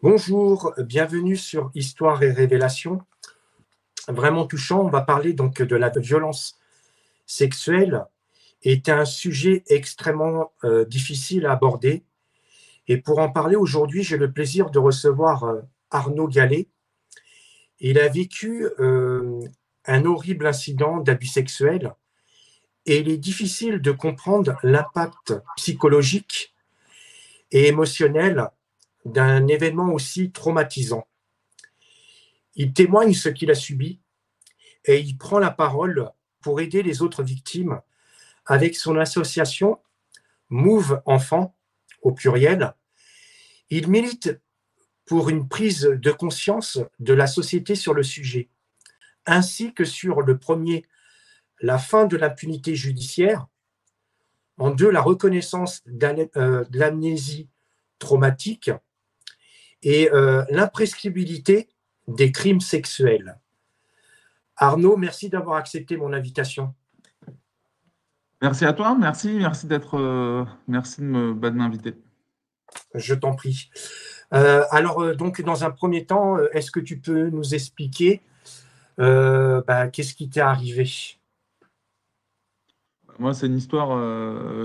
Bonjour, bienvenue sur Histoire et Révélation. Vraiment touchant, on va parler donc de la violence sexuelle. Est un sujet extrêmement difficile à aborder. Et pour en parler aujourd'hui, j'ai le plaisir de recevoir Arnaud Gallet. Il a vécu un horrible incident d'abus sexuel et il est difficile de comprendre l'impact psychologique et émotionnel d'un événement aussi traumatisant. Il témoigne ce qu'il a subi et il prend la parole pour aider les autres victimes avec son association Move Enfants, au pluriel. Il milite pour une prise de conscience de la société sur le sujet, ainsi que sur le premier, la fin de l'impunité judiciaire, en deux, la reconnaissance de l'amnésie traumatique et l'imprescriptibilité des crimes sexuels. Arnaud, merci d'avoir accepté mon invitation. Merci à toi, merci de m'inviter. Je t'en prie. Donc, dans un premier temps, est-ce que tu peux nous expliquer qu'est-ce qui t'est arrivé? Moi, c'est une histoire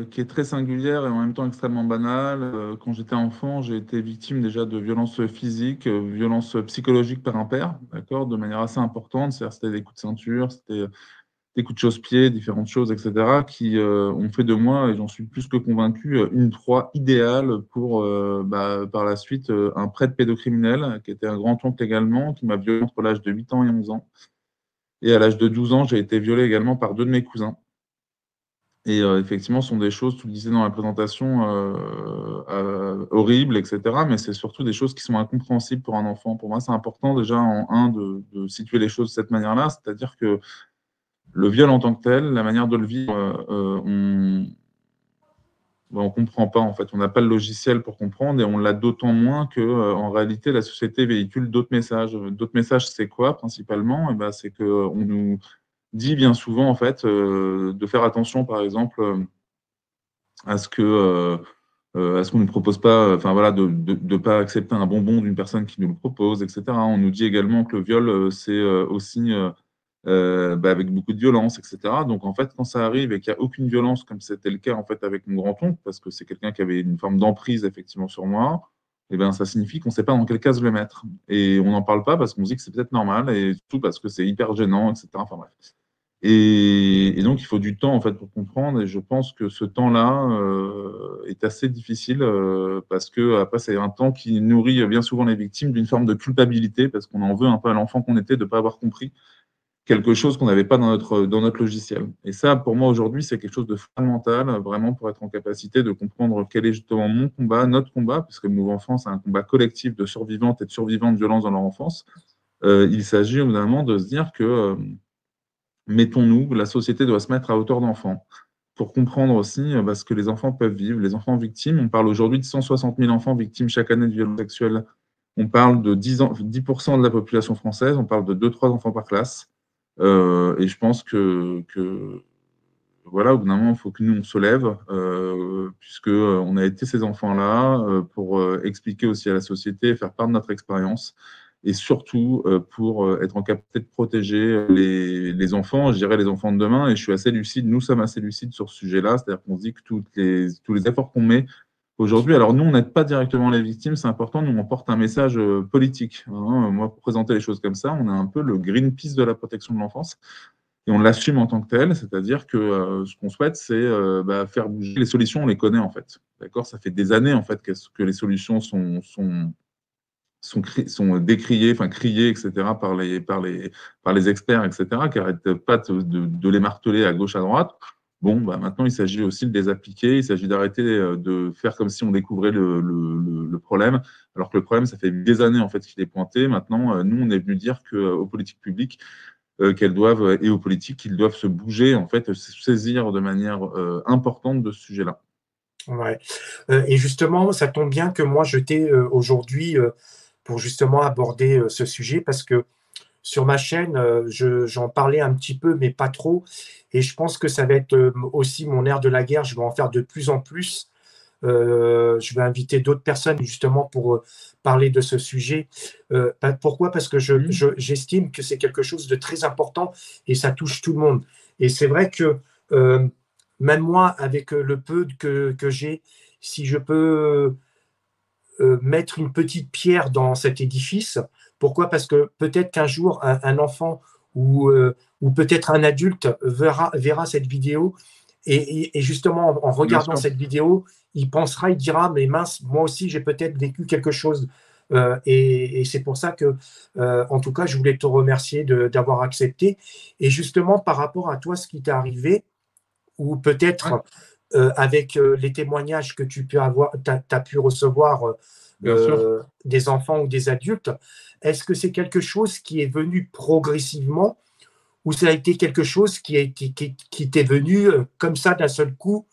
qui est très singulière et en même temps extrêmement banale. Quand j'étais enfant, j'ai été victime déjà de violences physiques, violences psychologiques par un père, d'accord, de manière assez importante. C'est-à-dire, c'était des coups de ceinture, c'était des coups de chausse-pied, différentes choses, etc., qui ont fait de moi, et j'en suis plus que convaincu, une proie idéale pour, par la suite, un prêtre pédocriminel, qui était un grand-oncle également, qui m'a violé entre l'âge de 8 ans et 11 ans. Et à l'âge de 12 ans, j'ai été violé également par deux de mes cousins. Et effectivement, ce sont des choses, tu le disais dans la présentation, horribles, etc., mais c'est surtout des choses qui sont incompréhensibles pour un enfant. Pour moi, c'est important déjà, de situer les choses de cette manière-là, c'est-à-dire que le viol en tant que tel, la manière de le vivre, on comprend pas en fait. On n'a pas le logiciel pour comprendre et on l'a d'autant moins que, en réalité, la société véhicule d'autres messages. D'autres messages, c'est quoi principalement? C'est que on nous dit bien souvent en fait de faire attention, par exemple, à ce que à ce qu'on ne nous propose pas, enfin voilà, de pas accepter un bonbon d'une personne qui nous le propose, etc. On nous dit également que le viol, c'est aussi avec beaucoup de violence, etc. Donc en fait, quand ça arrive et qu'il n'y a aucune violence, comme c'était le cas en fait avec mon grand-oncle, parce que c'est quelqu'un qui avait une forme d'emprise effectivement sur moi, ça signifie qu'on ne sait pas dans quelle case le mettre. Et on n'en parle pas parce qu'on se dit que c'est peut-être normal, et tout parce que c'est hyper gênant, etc. Enfin bref. Et donc, il faut du temps en fait pour comprendre. Et je pense que ce temps-là est assez difficile parce que après, c'est un temps qui nourrit bien souvent les victimes d'une forme de culpabilité parce qu'on en veut un peu à l'enfant qu'on était de ne pas avoir compris quelque chose qu'on n'avait pas dans notre logiciel. Et ça, pour moi, aujourd'hui, c'est quelque chose de fondamental, vraiment, pour être en capacité de comprendre quel est justement mon combat, notre combat, puisque le Mouvement Enfant, c'est un combat collectif de survivantes et de survivants de violences dans leur enfance. Il s'agit évidemment de se dire que mettons-nous, la société doit se mettre à hauteur d'enfants pour comprendre aussi ce que les enfants peuvent vivre, les enfants victimes. On parle aujourd'hui de 160 000 enfants victimes chaque année de violences sexuelles. On parle de 10% de la population française, on parle de 2-3 enfants par classe. Et je pense que voilà, au bout d'un moment, il faut que nous, on se lève, puisqu'on a été ces enfants-là, pour expliquer aussi à la société, faire part de notre expérience, et surtout pour être en capacité de protéger les enfants, je dirais les enfants de demain. Et je suis assez lucide, nous sommes assez lucides sur ce sujet-là, c'est-à-dire qu'on se dit que tous les efforts qu'on met aujourd'hui, alors nous, on n'aide pas directement les victimes, c'est important, nous, on porte un message politique, hein. Moi, pour présenter les choses comme ça, on est un peu le Greenpeace de la protection de l'enfance. Et on l'assume en tant que tel, c'est-à-dire que ce qu'on souhaite, c'est faire bouger. Les solutions, on les connaît en fait. D'accord, ça fait des années en fait que les solutions sont décriées, enfin criées, etc. par les experts, etc. qui n'arrêtent pas de les marteler à gauche, à droite. Bon, maintenant, il s'agit aussi de les appliquer. Il s'agit d'arrêter de faire comme si on découvrait le problème, alors que le problème, ça fait des années en fait qu'il est pointé. Maintenant, nous, on est venu dire qu'aux politiques publiques, qu'elles doivent, et aux politiques, qu'ils doivent se bouger, en fait, se saisir de manière importante de ce sujet-là. Ouais. Et justement, ça tombe bien que moi, je t'ai aujourd'hui pour justement aborder ce sujet parce que sur ma chaîne, j'en parlais un petit peu, mais pas trop. Et je pense que ça va être aussi mon air de la guerre. Je vais en faire de plus en plus Je vais inviter d'autres personnes justement pour parler de ce sujet. Pourquoi? Parce que j'estime que c'est quelque chose de très important et ça touche tout le monde. Et c'est vrai que même moi, avec le peu que j'ai, si je peux mettre une petite pierre dans cet édifice. Pourquoi? Parce que peut-être qu'un jour, un enfant ou peut-être un adulte verra cette vidéo et justement, en Bien regardant sûr. cette vidéo, il pensera, il dira, mais mince, moi aussi, j'ai peut-être vécu quelque chose. Et c'est pour ça que, en tout cas, je voulais te remercier d'avoir accepté. Et justement, par rapport à toi, ce qui t'est arrivé, ou Ouais, peut-être avec les témoignages que tu peux avoir, as pu recevoir bien sûr. des enfants ou des adultes, est-ce que c'est quelque chose qui est venu progressivement ou ça a été quelque chose qui t'est venu comme ça d'un seul coup,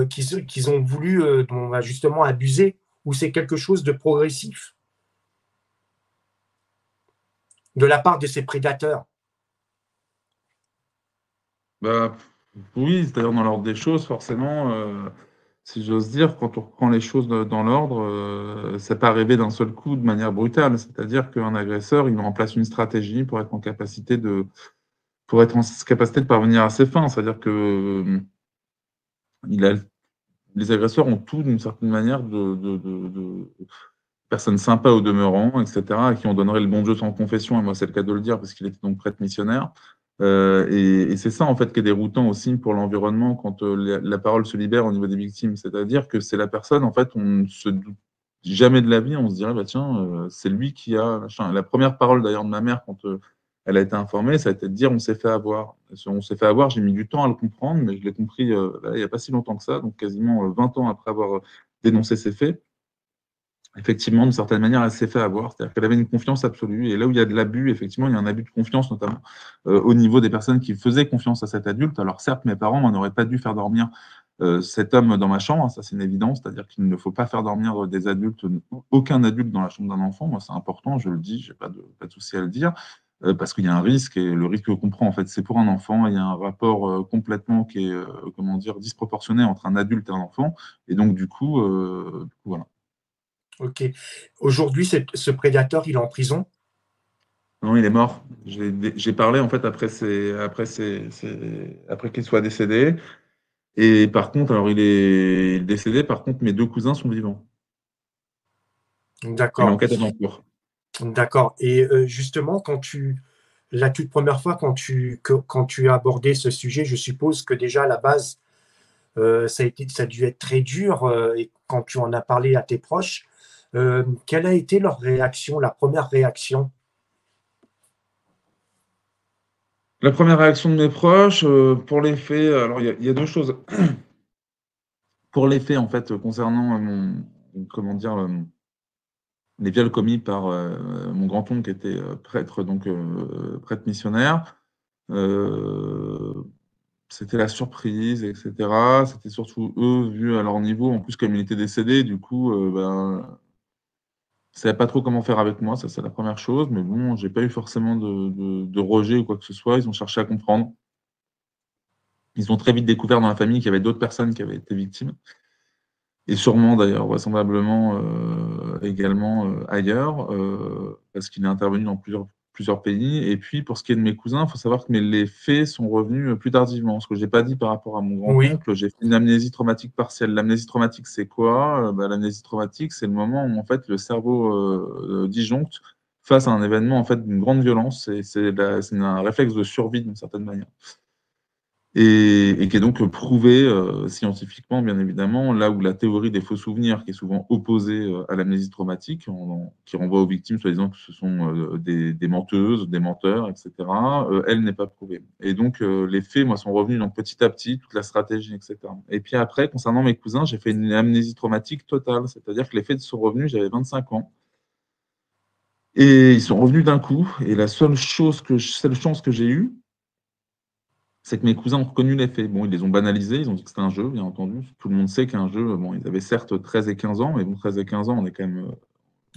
qu'ils ont voulu dont on va justement abuser, ou c'est quelque chose de progressif de la part de ces prédateurs? Bah, oui, c'est-à-dire dans l'ordre des choses, forcément, si j'ose dire, quand on reprend les choses dans l'ordre, ça peut arriver d'un seul coup de manière brutale. C'est-à-dire qu'un agresseur, il met en place une stratégie pour être en capacité de parvenir à ses fins. C'est-à-dire que il a, les agresseurs ont tout d'une certaine manière de personnes sympas au demeurant, etc., à qui on donnerait le bon Dieu sans confession, et moi c'est le cas de le dire parce qu'il était donc prêtre missionnaire. Et c'est ça en fait qui est déroutant aussi pour l'environnement quand la parole se libère au niveau des victimes, c'est-à-dire que c'est la personne, en fait, on ne se doute jamais de la vie, on se dirait, bah, tiens, c'est lui qui a... machin. La première parole d'ailleurs de ma mère quand elle a été informée, ça a été de dire on s'est fait avoir. On s'est fait avoir, j'ai mis du temps à le comprendre, mais je l'ai compris là, il n'y a pas si longtemps que ça, donc quasiment 20 ans après avoir dénoncé ces faits. Effectivement, d'une certaine manière, elle s'est fait avoir. C'est-à-dire qu'elle avait une confiance absolue. Et là où il y a de l'abus, effectivement, il y a un abus de confiance, notamment au niveau des personnes qui faisaient confiance à cet adulte. Alors certes, mes parents n'auraient pas dû faire dormir cet homme dans ma chambre, hein, ça c'est une évidence. C'est-à-dire qu'il ne faut pas faire dormir des adultes, aucun adulte dans la chambre d'un enfant. Moi, c'est important, je le dis, je n'ai pas de souci à le dire. Parce qu'il y a un risque, et le risque qu'on prend, en fait, c'est pour un enfant. Il y a un rapport complètement qui est, comment dire, disproportionné entre un adulte et un enfant. Et donc, voilà. Ok. Aujourd'hui, ce prédateur, il est en prison? Non, il est mort. J'ai parlé en fait après qu'il soit décédé. Et par contre, alors il est décédé. Par contre, mes deux cousins sont vivants. Et D'accord. l'enquête est en cours. D'accord. Et justement, la toute première fois, quand tu as abordé ce sujet, je suppose que déjà à la base, ça a dû être très dur. Et quand tu en as parlé à tes proches, quelle a été leur réaction, la première réaction? La première réaction de mes proches, pour les faits, alors il y a deux choses. Pour les faits, en fait, concernant comment dire, les viols commis par mon grand-oncle qui était prêtre, donc prêtre missionnaire. euh, C'était la surprise, et cetera. C'était surtout eux, vus à leur niveau. En plus, comme il était décédé, du coup, ben, ils savaient pas trop comment faire avec moi. Ça, c'est la première chose. Mais bon, j'ai pas eu forcément de rejet ou quoi que ce soit. Ils ont cherché à comprendre. Ils ont très vite découvert dans la famille qu'il y avait d'autres personnes qui avaient été victimes. Et sûrement, d'ailleurs, vraisemblablement, également ailleurs, parce qu'il est intervenu dans plusieurs pays. Et puis, pour ce qui est de mes cousins, il faut savoir que les faits sont revenus plus tardivement. Ce que je n'ai pas dit par rapport à mon Oui, grand-oncle, j'ai fait une amnésie traumatique partielle. L'amnésie traumatique, c'est quoi? Bah, l'amnésie traumatique, c'est le moment où en fait, le cerveau disjoncte face à un événement en fait, d'une grande violence. C'est un réflexe de survie d'une certaine manière. Et qui est donc prouvé scientifiquement, bien évidemment, là où la théorie des faux souvenirs, qui est souvent opposée à l'amnésie traumatique, qui renvoie aux victimes, soi-disant que ce sont des menteuses, des menteurs, etc., elle n'est pas prouvée. Et donc, les faits, moi, sont revenus donc, petit à petit, toute la stratégie, etc. Et puis après, concernant mes cousins, j'ai fait une amnésie traumatique totale, c'est-à-dire que les faits sont revenus, j'avais 25 ans, et ils sont revenus d'un coup, et la seule chance que j'ai eue, c'est que mes cousins ont reconnu les faits. Bon, ils les ont banalisés, ils ont dit que c'était un jeu, bien entendu. Tout le monde sait qu'un jeu, bon, ils avaient certes 13 et 15 ans, mais bon, 13 et 15 ans, on est quand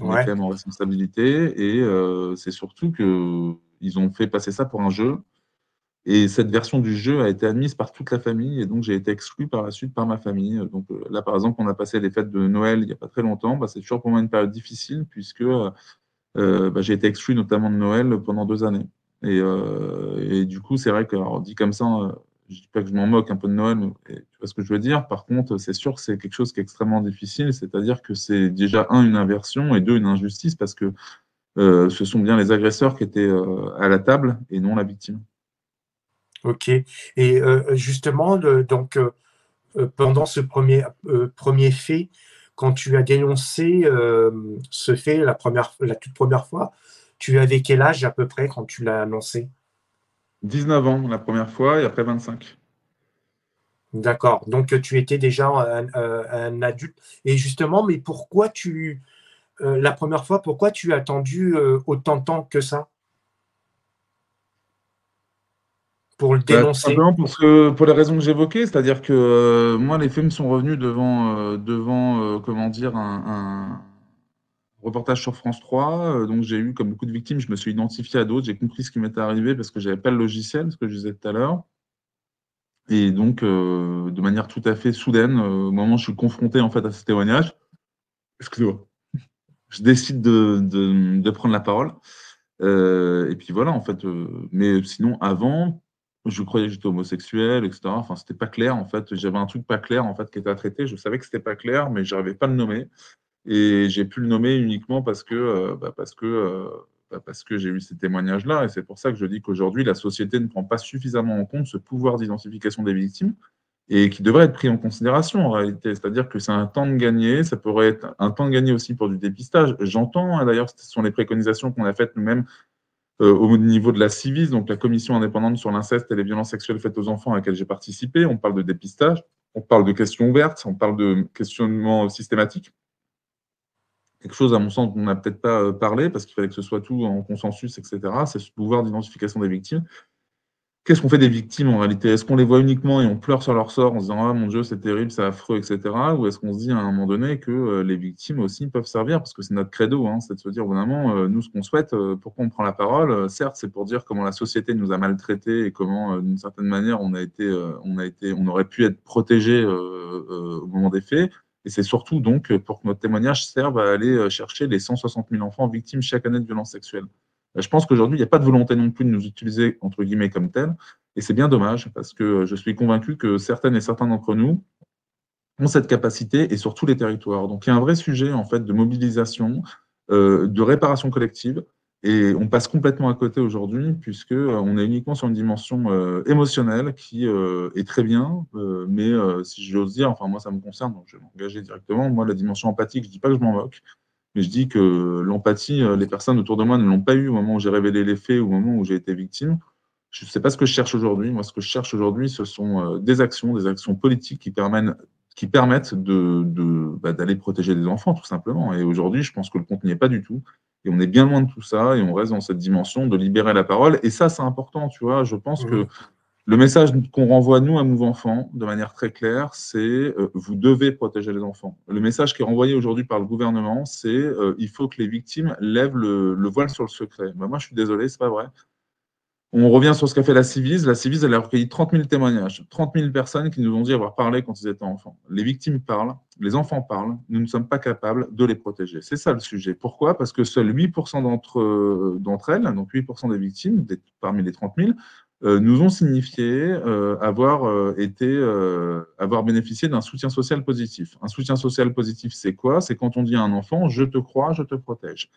ouais, même en responsabilité. Et c'est surtout qu'ils ont fait passer ça pour un jeu. Et cette version du jeu a été admise par toute la famille, et donc j'ai été exclu par la suite par ma famille. Donc là, par exemple, on a passé les fêtes de Noël il n'y a pas très longtemps. Bah, c'est toujours pour moi une période difficile, puisque bah, j'ai été exclu notamment de Noël pendant 2 années. Et du coup, c'est vrai que, alors, dit comme ça, je ne dis pas que je m'en moque un peu de Noël, mais tu vois ce que je veux dire. Par contre, c'est sûr que c'est quelque chose qui est extrêmement difficile, c'est-à-dire que c'est déjà, un, une inversion, et deux, une injustice, parce que ce sont bien les agresseurs qui étaient à la table et non la victime. OK. Et justement, donc, pendant ce premier fait, quand tu as dénoncé ce fait la toute première fois, tu avais quel âge à peu près quand tu l'as annoncé? 19 ans la première fois et après 25. D'accord, donc tu étais déjà un adulte. Et justement, mais la première fois, pourquoi tu as attendu autant de temps que ça pour le Bah, tout dénoncer? simplement pour les raisons que j'évoquais, c'est-à-dire que moi, les faits me sont revenus devant comment dire, un reportage sur France 3. Donc, j'ai eu, comme beaucoup de victimes, je me suis identifié à d'autres, j'ai compris ce qui m'était arrivé parce que j'avais pas le logiciel, ce que je disais tout à l'heure. Et donc, de manière tout à fait soudaine, au moment où je suis confronté en fait à ce témoignage, excusez-moi, je décide de prendre la parole. Et puis voilà, en fait. Mais sinon, avant, je croyais que j'étais homosexuel, etc. Enfin, c'était pas clair, en fait. J'avais un truc pas clair, en fait, qui était à traiter. Je savais que c'était pas clair, mais j'arrivais pas à le nommer. Et j'ai pu le nommer uniquement parce que j'ai eu ces témoignages-là. Et c'est pour ça que je dis qu'aujourd'hui, la société ne prend pas suffisamment en compte ce pouvoir d'identification des victimes et qui devrait être pris en considération en réalité. C'est-à-dire que c'est un temps de gagner, ça pourrait être un temps de gagner aussi pour du dépistage. J'entends, hein, d'ailleurs, ce sont les préconisations qu'on a faites nous-mêmes au niveau de la CIVIS, donc la commission indépendante sur l'inceste et les violences sexuelles faites aux enfants à laquelle j'ai participé. On parle de dépistage, on parle de questions ouvertes, on parle de questionnement systématique. Quelque chose, à mon sens, dont on n'a peut-être pas parlé, parce qu'il fallait que ce soit tout en consensus, etc. C'est ce pouvoir d'identification des victimes. Qu'est-ce qu'on fait des victimes en réalité? Est-ce qu'on les voit uniquement et on pleure sur leur sort en se disant ah mon Dieu, c'est terrible, c'est affreux, etc. Ou est-ce qu'on se dit à un moment donné que les victimes aussi peuvent servir? Parce que c'est notre credo, hein, c'est de se dire vraiment, nous, ce qu'on souhaite, pourquoi on prend la parole? Certes, c'est pour dire comment la société nous a maltraités et comment, d'une certaine manière, on aurait pu être protégé au moment des faits. Et c'est surtout donc pour que notre témoignage serve à aller chercher les 160 000 enfants victimes chaque année de violences sexuelles. Je pense qu'aujourd'hui, il n'y a pas de volonté non plus de nous utiliser, entre guillemets, comme tels. Et c'est bien dommage, parce que je suis convaincu que certaines et certains d'entre nous ont cette capacité, et sur tous les territoires. Donc, il y a un vrai sujet, en fait, de mobilisation, de réparation collective, et on passe complètement à côté aujourd'hui, puisque on est uniquement sur une dimension émotionnelle qui est très bien, mais si j'ose dire, enfin moi ça me concerne, donc je vais m'engager directement. Moi, la dimension empathique, je ne dis pas que je m'en moque, mais je dis que l'empathie, les personnes autour de moi ne l'ont pas eu au moment où j'ai révélé les faits ou au moment où j'ai été victime. Je ne sais pas ce que je cherche aujourd'hui. Moi, ce que je cherche aujourd'hui, ce sont des actions politiques qui permettent d'aller protéger des enfants, tout simplement. Et aujourd'hui, je pense que le compte n'y est pas du tout. Et on est bien loin de tout ça, et on reste dans cette dimension de libérer la parole. Et ça, c'est important, tu vois. Je pense que Mmh. le message qu'on renvoie, nous, à Move Enfants, de manière très claire, c'est vous devez protéger les enfants. Le message qui est renvoyé aujourd'hui par le gouvernement, c'est il faut que les victimes lèvent le voile sur le secret. Ben, moi, je suis désolé, c'est pas vrai. On revient sur ce qu'a fait la Civis. La Civis, elle a recueilli 30 000 témoignages, 30 000 personnes qui nous ont dit avoir parlé quand ils étaient enfants. Les victimes parlent, les enfants parlent, nous ne sommes pas capables de les protéger. C'est ça le sujet. Pourquoi? Parce que seuls 8% d'entre elles, donc 8% des victimes, parmi les 30 000, nous ont signifié avoir bénéficié d'un soutien social positif. Un soutien social positif, c'est quoi? C'est quand on dit à un enfant, je te crois, je te protège.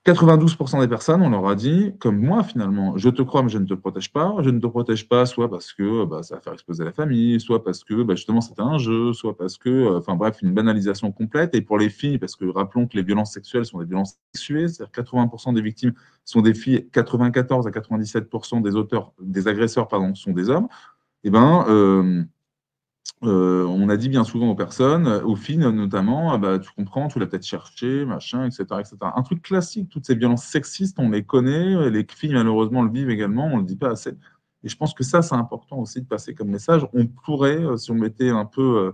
92% des personnes, on leur a dit, comme moi finalement, je te crois, mais je ne te protège pas. Je ne te protège pas, soit parce que ça va faire exploser la famille, soit parce que justement c'était un jeu, soit parce que, enfin bref, une banalisation complète. Et pour les filles, parce que rappelons que les violences sexuelles sont des violences sexuées, c'est-à-dire 80% des victimes sont des filles, 94 à 97% des auteurs, des agresseurs, pardon, sont des hommes. Et ben, on a dit bien souvent aux personnes, aux filles notamment, ah bah, tu comprends, tu l'as peut-être cherché, machin, etc., etc. Un truc classique, toutes ces violences sexistes, on les connaît, les filles malheureusement le vivent également, on ne le dit pas assez. Et je pense que ça, c'est important aussi de passer comme message. On pourrait, si on mettait un peu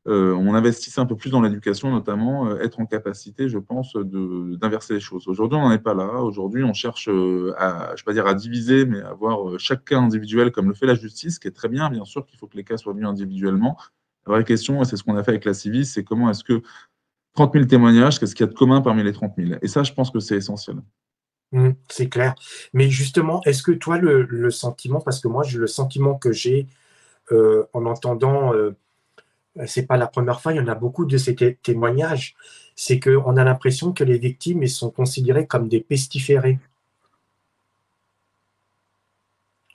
on investissait un peu plus dans l'éducation, notamment être en capacité, je pense, d'inverser les choses. Aujourd'hui, on n'en est pas là. Aujourd'hui, on cherche à, je ne vais pas dire à diviser, mais à voir chaque cas individuel comme le fait la justice, qui est très bien sûr qu'il faut que les cas soient vus individuellement. La vraie question, et c'est ce qu'on a fait avec la Civis, c'est comment est-ce que 30 000 témoignages, qu'est-ce qu'il y a de commun parmi les 30 000? Et ça, je pense que c'est essentiel. C'est clair. Mais justement, est-ce que toi, le sentiment, parce que moi, le sentiment que j'ai en entendant, c'est pas la première fois, il y en a beaucoup de ces témoignages, c'est qu'on a l'impression que les victimes, elles sont considérées comme des pestiférés,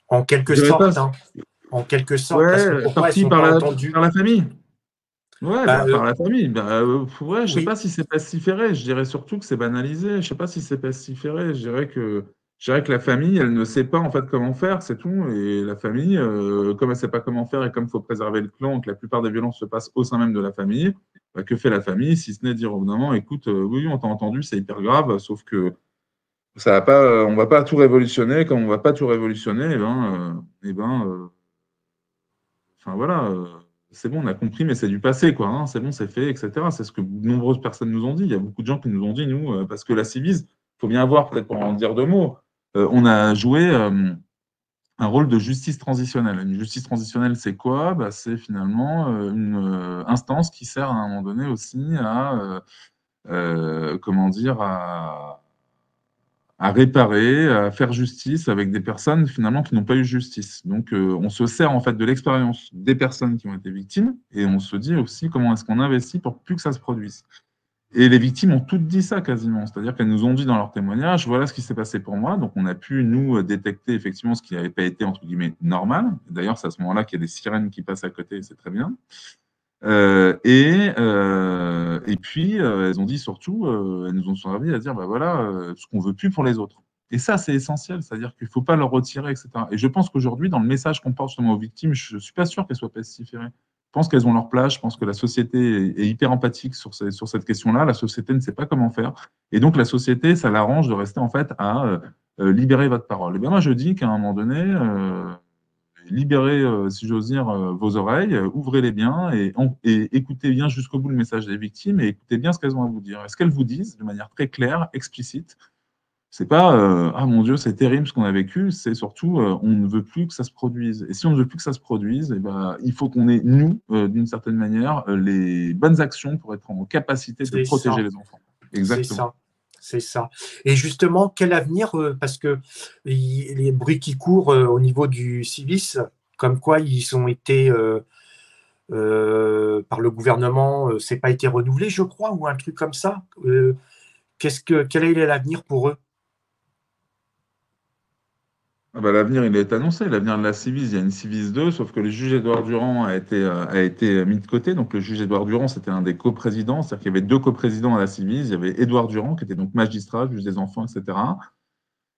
en Je quelque dirais pas. sorte, hein, en quelque sorte, parce que Ouais, pourquoi elles par qui? sont pas entendues? Par la famille. Ouais, Bah, par la famille. Ouais, je sais oui, pas si c'est pestiféré. Je dirais surtout que c'est banalisé. Je sais pas si c'est pestiféré. Je dirais que la famille, elle ne sait pas en fait comment faire, c'est tout. Et la famille, comme elle sait pas comment faire et comme il faut préserver le clan, que la plupart des violences se passent au sein même de la famille, bah, que fait la famille si ce n'est dire au bout d'un moment, écoute, oui, on t'a entendu, c'est hyper grave, sauf que ça va pas, on va pas tout révolutionner. Comme on va pas tout révolutionner, enfin voilà, c'est bon, on a compris, mais c'est du passé, quoi, hein, c'est bon, c'est fait, etc. C'est ce que de nombreuses personnes nous ont dit. Il y a beaucoup de gens qui nous ont dit, nous, parce que la Civise, il faut bien voir, peut-être pour en dire deux mots, on a joué un rôle de justice transitionnelle. Une justice transitionnelle, c'est quoi? Bah, c'est finalement une instance qui sert à un moment donné aussi comment dire, à réparer, à faire justice avec des personnes finalement qui n'ont pas eu justice. Donc, on se sert en fait de l'expérience des personnes qui ont été victimes et on se dit aussi comment est-ce qu'on investit pour plus que ça se produise. Et les victimes ont toutes dit ça quasiment, c'est-à-dire qu'elles nous ont dit dans leur témoignage, voilà ce qui s'est passé pour moi. Donc, on a pu nous détecter effectivement ce qui n'avait pas été entre guillemets normal. D'ailleurs, c'est à ce moment-là qu'il y a des sirènes qui passent à côté, et c'est très bien. Et puis, elles ont dit surtout, elles nous ont servi à dire, bah voilà, ce qu'on veut plus pour les autres. Et ça, c'est essentiel, c'est-à-dire qu'il ne faut pas leur retirer, etc. Et je pense qu'aujourd'hui, dans le message qu'on porte justement aux victimes, je ne suis pas sûr qu'elles soient pestiférées. Je pense qu'elles ont leur place, je pense que la société est hyper empathique sur cette question-là. La société ne sait pas comment faire. Et donc, la société, ça l'arrange de rester en fait à libérer votre parole. Et bien moi, je dis qu'à un moment donné, libérez, si j'ose dire, vos oreilles, ouvrez-les bien et écoutez bien jusqu'au bout le message des victimes et écoutez bien ce qu'elles ont à vous dire. Et ce qu'elles vous disent de manière très claire, explicite, c'est pas ah mon Dieu, c'est terrible ce qu'on a vécu, c'est surtout on ne veut plus que ça se produise. Et si on ne veut plus que ça se produise, eh ben, il faut qu'on ait, nous, d'une certaine manière, les bonnes actions pour être en capacité de c'est protéger ça, les enfants. c'est Exactement. ça, c'est ça. Et justement, quel avenir, parce que les bruits qui courent au niveau du Civis, comme quoi ils ont été par le gouvernement, c'est pas été renouvelé, je crois, ou un truc comme ça. Quel est l'avenir pour eux? Ah bah, l'avenir, il est annoncé. L'avenir de la Civis, il y a une Civis 2, sauf que le juge Édouard Durand a été mis de côté. Donc, le juge Édouard Durand, c'était un des coprésidents. C'est-à-dire qu'il y avait deux coprésidents à la Civis. Il y avait Édouard Durand, qui était donc magistrat, juge des enfants, etc.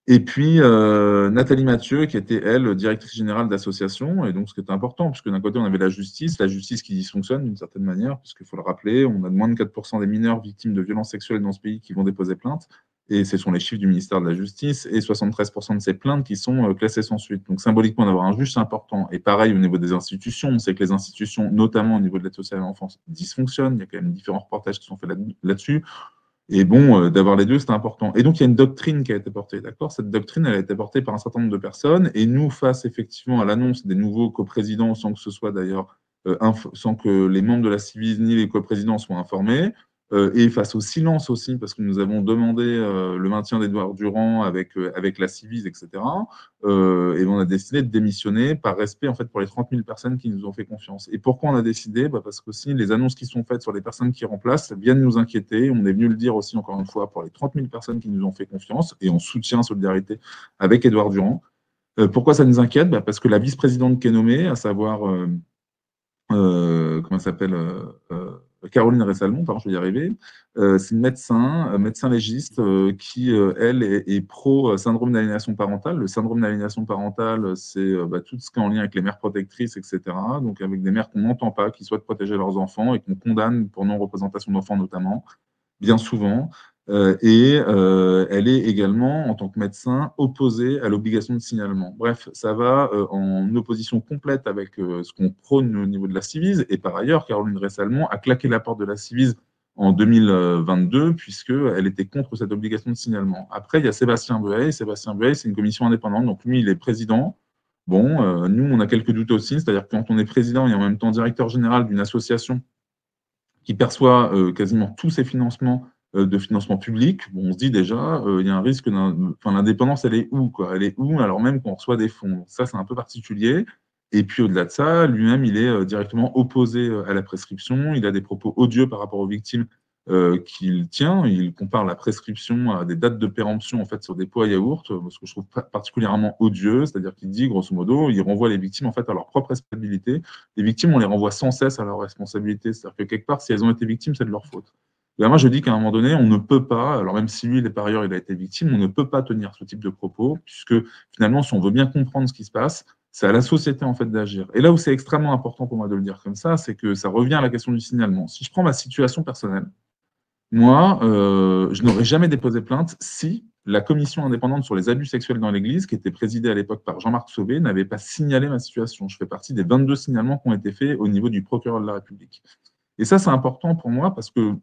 Et puis, Nathalie Mathieu, qui était, elle, directrice générale d'association. Et donc, ce qui était important, puisque d'un côté, on avait la justice qui dysfonctionne d'une certaine manière, puisqu'il faut le rappeler, on a moins de 4% des mineurs victimes de violences sexuelles dans ce pays qui vont déposer plainte. Et ce sont les chiffres du ministère de la Justice, et 73% de ces plaintes qui sont classées sans suite. Donc symboliquement, d'avoir un juge, c'est important. Et pareil, au niveau des institutions, on sait que les institutions, notamment au niveau de l'aide sociale à l'enfance, dysfonctionnent. Il y a quand même différents reportages qui sont faits là-dessus. Et bon, d'avoir les deux, c'est important. Et donc, il y a une doctrine qui a été portée, d'accord? Cette doctrine, elle a été portée par un certain nombre de personnes. Et nous, face effectivement à l'annonce des nouveaux coprésidents, sans que ce soit d'ailleurs, sans que les membres de la Civis ni les coprésidents soient informés, et face au silence aussi, parce que nous avons demandé le maintien d'Édouard Durand avec la Civis, etc. Et on a décidé de démissionner par respect en fait pour les 30 000 personnes qui nous ont fait confiance. Et pourquoi on a décidé? Bah parce que aussi les annonces qui sont faites sur les personnes qui remplacent viennent nous inquiéter. On est venu le dire aussi encore une fois pour les 30 000 personnes qui nous ont fait confiance et on soutient solidarité avec Édouard Durand. Pourquoi ça nous inquiète? Bah parce que la vice-présidente qui est nommée, à savoir comment elle s'appelle Caroline Ressalmon, pardon, je vais y arriver. C'est une médecin, médecin légiste, qui, elle, est pro syndrome d'aliénation parentale. Le syndrome d'aliénation parentale, c'est tout ce qui est en lien avec les mères protectrices, etc. Donc, avec des mères qu'on n'entend pas, qui souhaitent protéger leurs enfants et qu'on condamne pour non-représentation d'enfants, notamment, bien souvent. Elle est également, en tant que médecin, opposée à l'obligation de signalement. Bref, ça va en opposition complète avec ce qu'on prône au niveau de la Civise. Et par ailleurs, Caroline Ressalmon a claqué la porte de la Civise en 2022, puisqu'elle était contre cette obligation de signalement. Après, il y a Sébastien Bueil. Sébastien Bueil, c'est une commission indépendante, donc lui, il est président. Bon, nous, on a quelques doutes aussi, c'est-à-dire que quand on est président et en même temps directeur général d'une association qui perçoit quasiment tous ses financements de financement public, bon, on se dit déjà, il y a un risque, enfin, l'indépendance, elle est où, quoi? Elle est où alors même qu'on reçoit des fonds? Donc ça, c'est un peu particulier. Et puis au-delà de ça, lui-même, il est directement opposé à la prescription. Il a des propos odieux par rapport aux victimes qu'il tient. Il compare la prescription à des dates de péremption en fait sur des pots à yaourt, ce que je trouve particulièrement odieux. C'est-à-dire qu'il dit, grosso modo, il renvoie les victimes en fait à leur propre responsabilité. Les victimes, on les renvoie sans cesse à leur responsabilité. C'est-à-dire que quelque part, si elles ont été victimes, c'est de leur faute. Et moi, je dis qu'à un moment donné, on ne peut pas, alors même si lui, par ailleurs, il a été victime, on ne peut pas tenir ce type de propos, puisque finalement, si on veut bien comprendre ce qui se passe, c'est à la société en fait d'agir. Et là où c'est extrêmement important pour moi de le dire comme ça, c'est que ça revient à la question du signalement. Si je prends ma situation personnelle, moi, je n'aurais jamais déposé plainte si la commission indépendante sur les abus sexuels dans l'Église, qui était présidée à l'époque par Jean-Marc Sauvé, n'avait pas signalé ma situation. Je fais partie des 22 signalements qui ont été faits au niveau du procureur de la République. Et ça, c'est important pour moi parce que,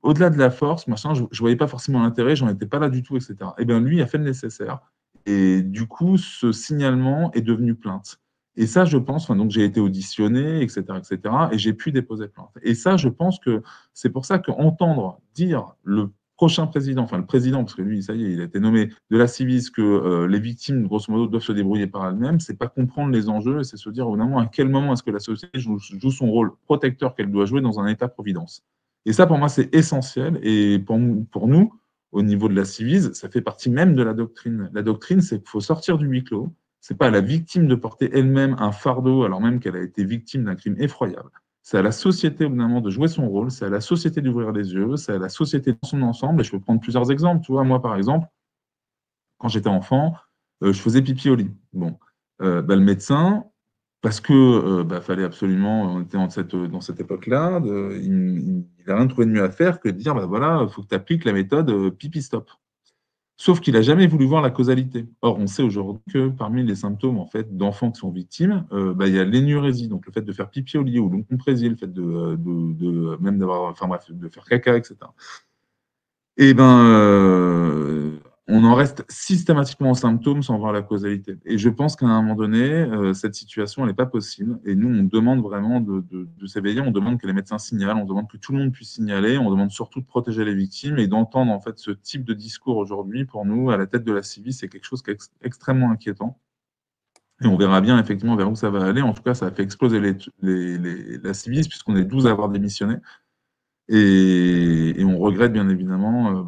au-delà de la force, machin, je ne voyais pas forcément l'intérêt, j'en étais pas là du tout, etc. Eh bien, lui a fait le nécessaire. Et du coup, ce signalement est devenu plainte. Et ça, je pense, enfin, donc j'ai été auditionné, etc., etc., et j'ai pu déposer plainte. Et ça, je pense que c'est pour ça qu'entendre dire le prochain président, enfin le président, parce que lui, ça y est, il a été nommé de la Civis, que les victimes, grosso modo, doivent se débrouiller par elles-mêmes, c'est pas comprendre les enjeux, et c'est se dire, au moment, à quel moment est-ce que la société joue son rôle protecteur qu'elle doit jouer dans un État-providence. Et ça, pour moi, c'est essentiel. Et pour nous, au niveau de la Civis, ça fait partie même de la doctrine. La doctrine, c'est qu'il faut sortir du huis clos. C'est pas à la victime de porter elle-même un fardeau, alors même qu'elle a été victime d'un crime effroyable. C'est à la société, au bout d'un moment, de jouer son rôle. C'est à la société d'ouvrir les yeux. C'est à la société dans son ensemble. Et je peux prendre plusieurs exemples. Tu vois, moi, par exemple, quand j'étais enfant, je faisais pipi au lit. Bon, le médecin, parce que fallait absolument, on était dans cette époque-là, il n'a rien trouvé de mieux à faire que de dire, voilà, il faut que tu appliques la méthode pipi-stop. Sauf qu'il n'a jamais voulu voir la causalité. Or, on sait aujourd'hui que parmi les symptômes en fait, d'enfants qui sont victimes, il y a l'énurésie, donc le fait de faire pipi au lit ou l'oncompresie, le fait même d'avoir, enfin bref, de faire caca, etc. Et on en reste systématiquement aux symptômes sans voir la causalité. Et je pense qu'à un moment donné, cette situation, elle n'est pas possible. Et nous, on demande vraiment de s'éveiller, on demande que les médecins signalent, on demande que tout le monde puisse signaler, on demande surtout de protéger les victimes et d'entendre en fait ce type de discours aujourd'hui, pour nous, à la tête de la Civis, c'est quelque chose qui est extrêmement inquiétant. Et on verra bien effectivement vers où ça va aller. En tout cas, ça a fait exploser la Civis, puisqu'on est 12 à avoir démissionné. Et on regrette bien évidemment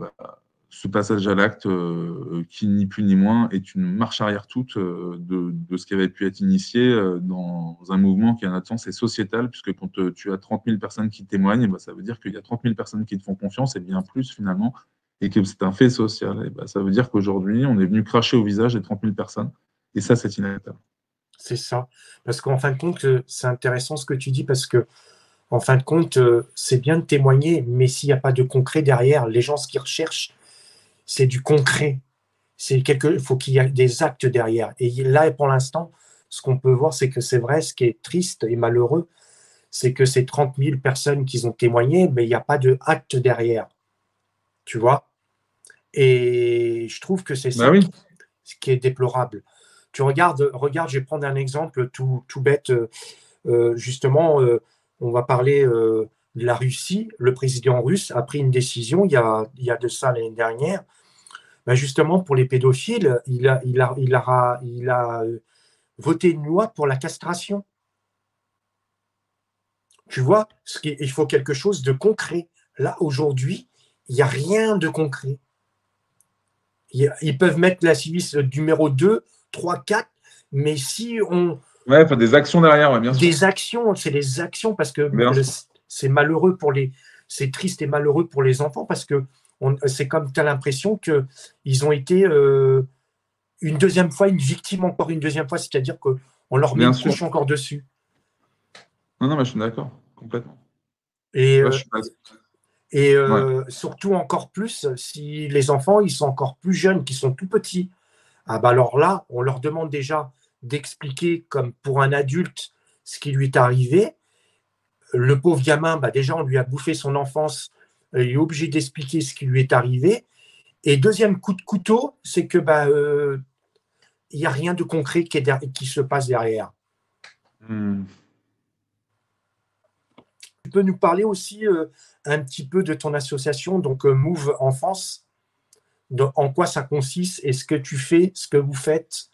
ce passage à l'acte qui, ni plus ni moins, est une marche arrière toute de ce qui avait pu être initié dans un mouvement qui, à notre sens, est sociétal, puisque quand tu as 30 000 personnes qui témoignent, ça veut dire qu'il y a 30 000 personnes qui te font confiance, et bien plus finalement, et que c'est un fait social. Et ça veut dire qu'aujourd'hui, on est venu cracher au visage des 30 000 personnes, et ça, c'est inacceptable. C'est ça. Parce qu'en fin de compte, c'est intéressant ce que tu dis, parce que en fin de compte, c'est bien de témoigner, mais s'il n'y a pas de concret derrière, les gens, ce qu'ils recherchent, c'est du concret. Il faut qu'il y ait des actes derrière. Et là, pour l'instant, ce qu'on peut voir, c'est que c'est vrai, ce qui est triste et malheureux, c'est que c'est 30 000 personnes qui ont témoigné, mais il n'y a pas de acte derrière. Tu vois? Et je trouve que c'est ça Oui. qui est déplorable. Tu regarde, je vais prendre un exemple tout bête. Justement, on va parler de la Russie. Le président russe a pris une décision il y a de ça l'année dernière. Justement, pour les pédophiles, il a voté une loi pour la castration. Tu vois, il faut quelque chose de concret. Là, aujourd'hui, il n'y a rien de concret. Ils peuvent mettre la Civis numéro 2, 3, 4, mais si on... Ouais, enfin, des actions derrière, bien sûr. Des actions, c'est des actions, parce que c'est malheureux c'est triste et malheureux pour les enfants, parce que c'est comme tu as l'impression qu'ils ont été une deuxième fois une victime, encore une deuxième fois, c'est-à-dire qu'on leur met une couche encore dessus. Non, mais je suis d'accord, complètement. Et, Et Ouais. surtout encore plus si les enfants, ils sont encore plus jeunes, qui sont tout petits. Ah bah alors là, on leur demande déjà d'expliquer comme pour un adulte ce qui lui est arrivé. Le pauvre gamin, bah déjà, on lui a bouffé son enfance, il est obligé d'expliquer ce qui lui est arrivé. Et deuxième coup de couteau, c'est que bah, il n'y a rien de concret qui se passe derrière. Hmm. Tu peux nous parler aussi un petit peu de ton association, donc Move Enfance, en quoi ça consiste et ce que tu fais, ce que vous faites.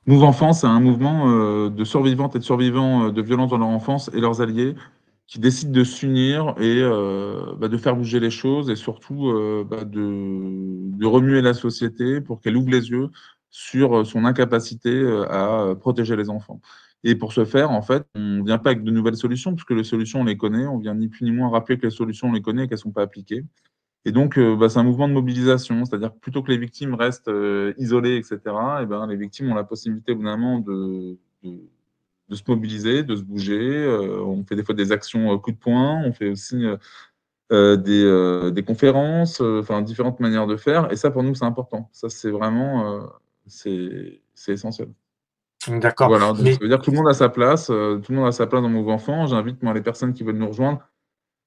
Move Enfant, c'est un mouvement de survivantes et de survivants de violences dans leur enfance et leurs alliés qui décident de s'unir et de faire bouger les choses et surtout de remuer la société pour qu'elle ouvre les yeux sur son incapacité à protéger les enfants. Et pour ce faire, en fait, on ne vient pas avec de nouvelles solutions, puisque les solutions, on les connaît. On vient ni plus ni moins rappeler que les solutions, on les connaît et qu'elles ne sont pas appliquées. Et donc, c'est un mouvement de mobilisation, c'est-à-dire que plutôt que les victimes restent isolées, etc., et ben, les victimes ont la possibilité, évidemment, de se mobiliser, de se bouger. On fait des fois des actions coup de poing, on fait aussi des conférences, enfin, différentes manières de faire. Et ça, pour nous, c'est important. Ça, c'est vraiment c'est essentiel. D'accord. Voilà, donc ça Mais veut dire que tout le monde a sa place, tout le monde a sa place dans Mouvement Enfant. J'invite moi les personnes qui veulent nous rejoindre.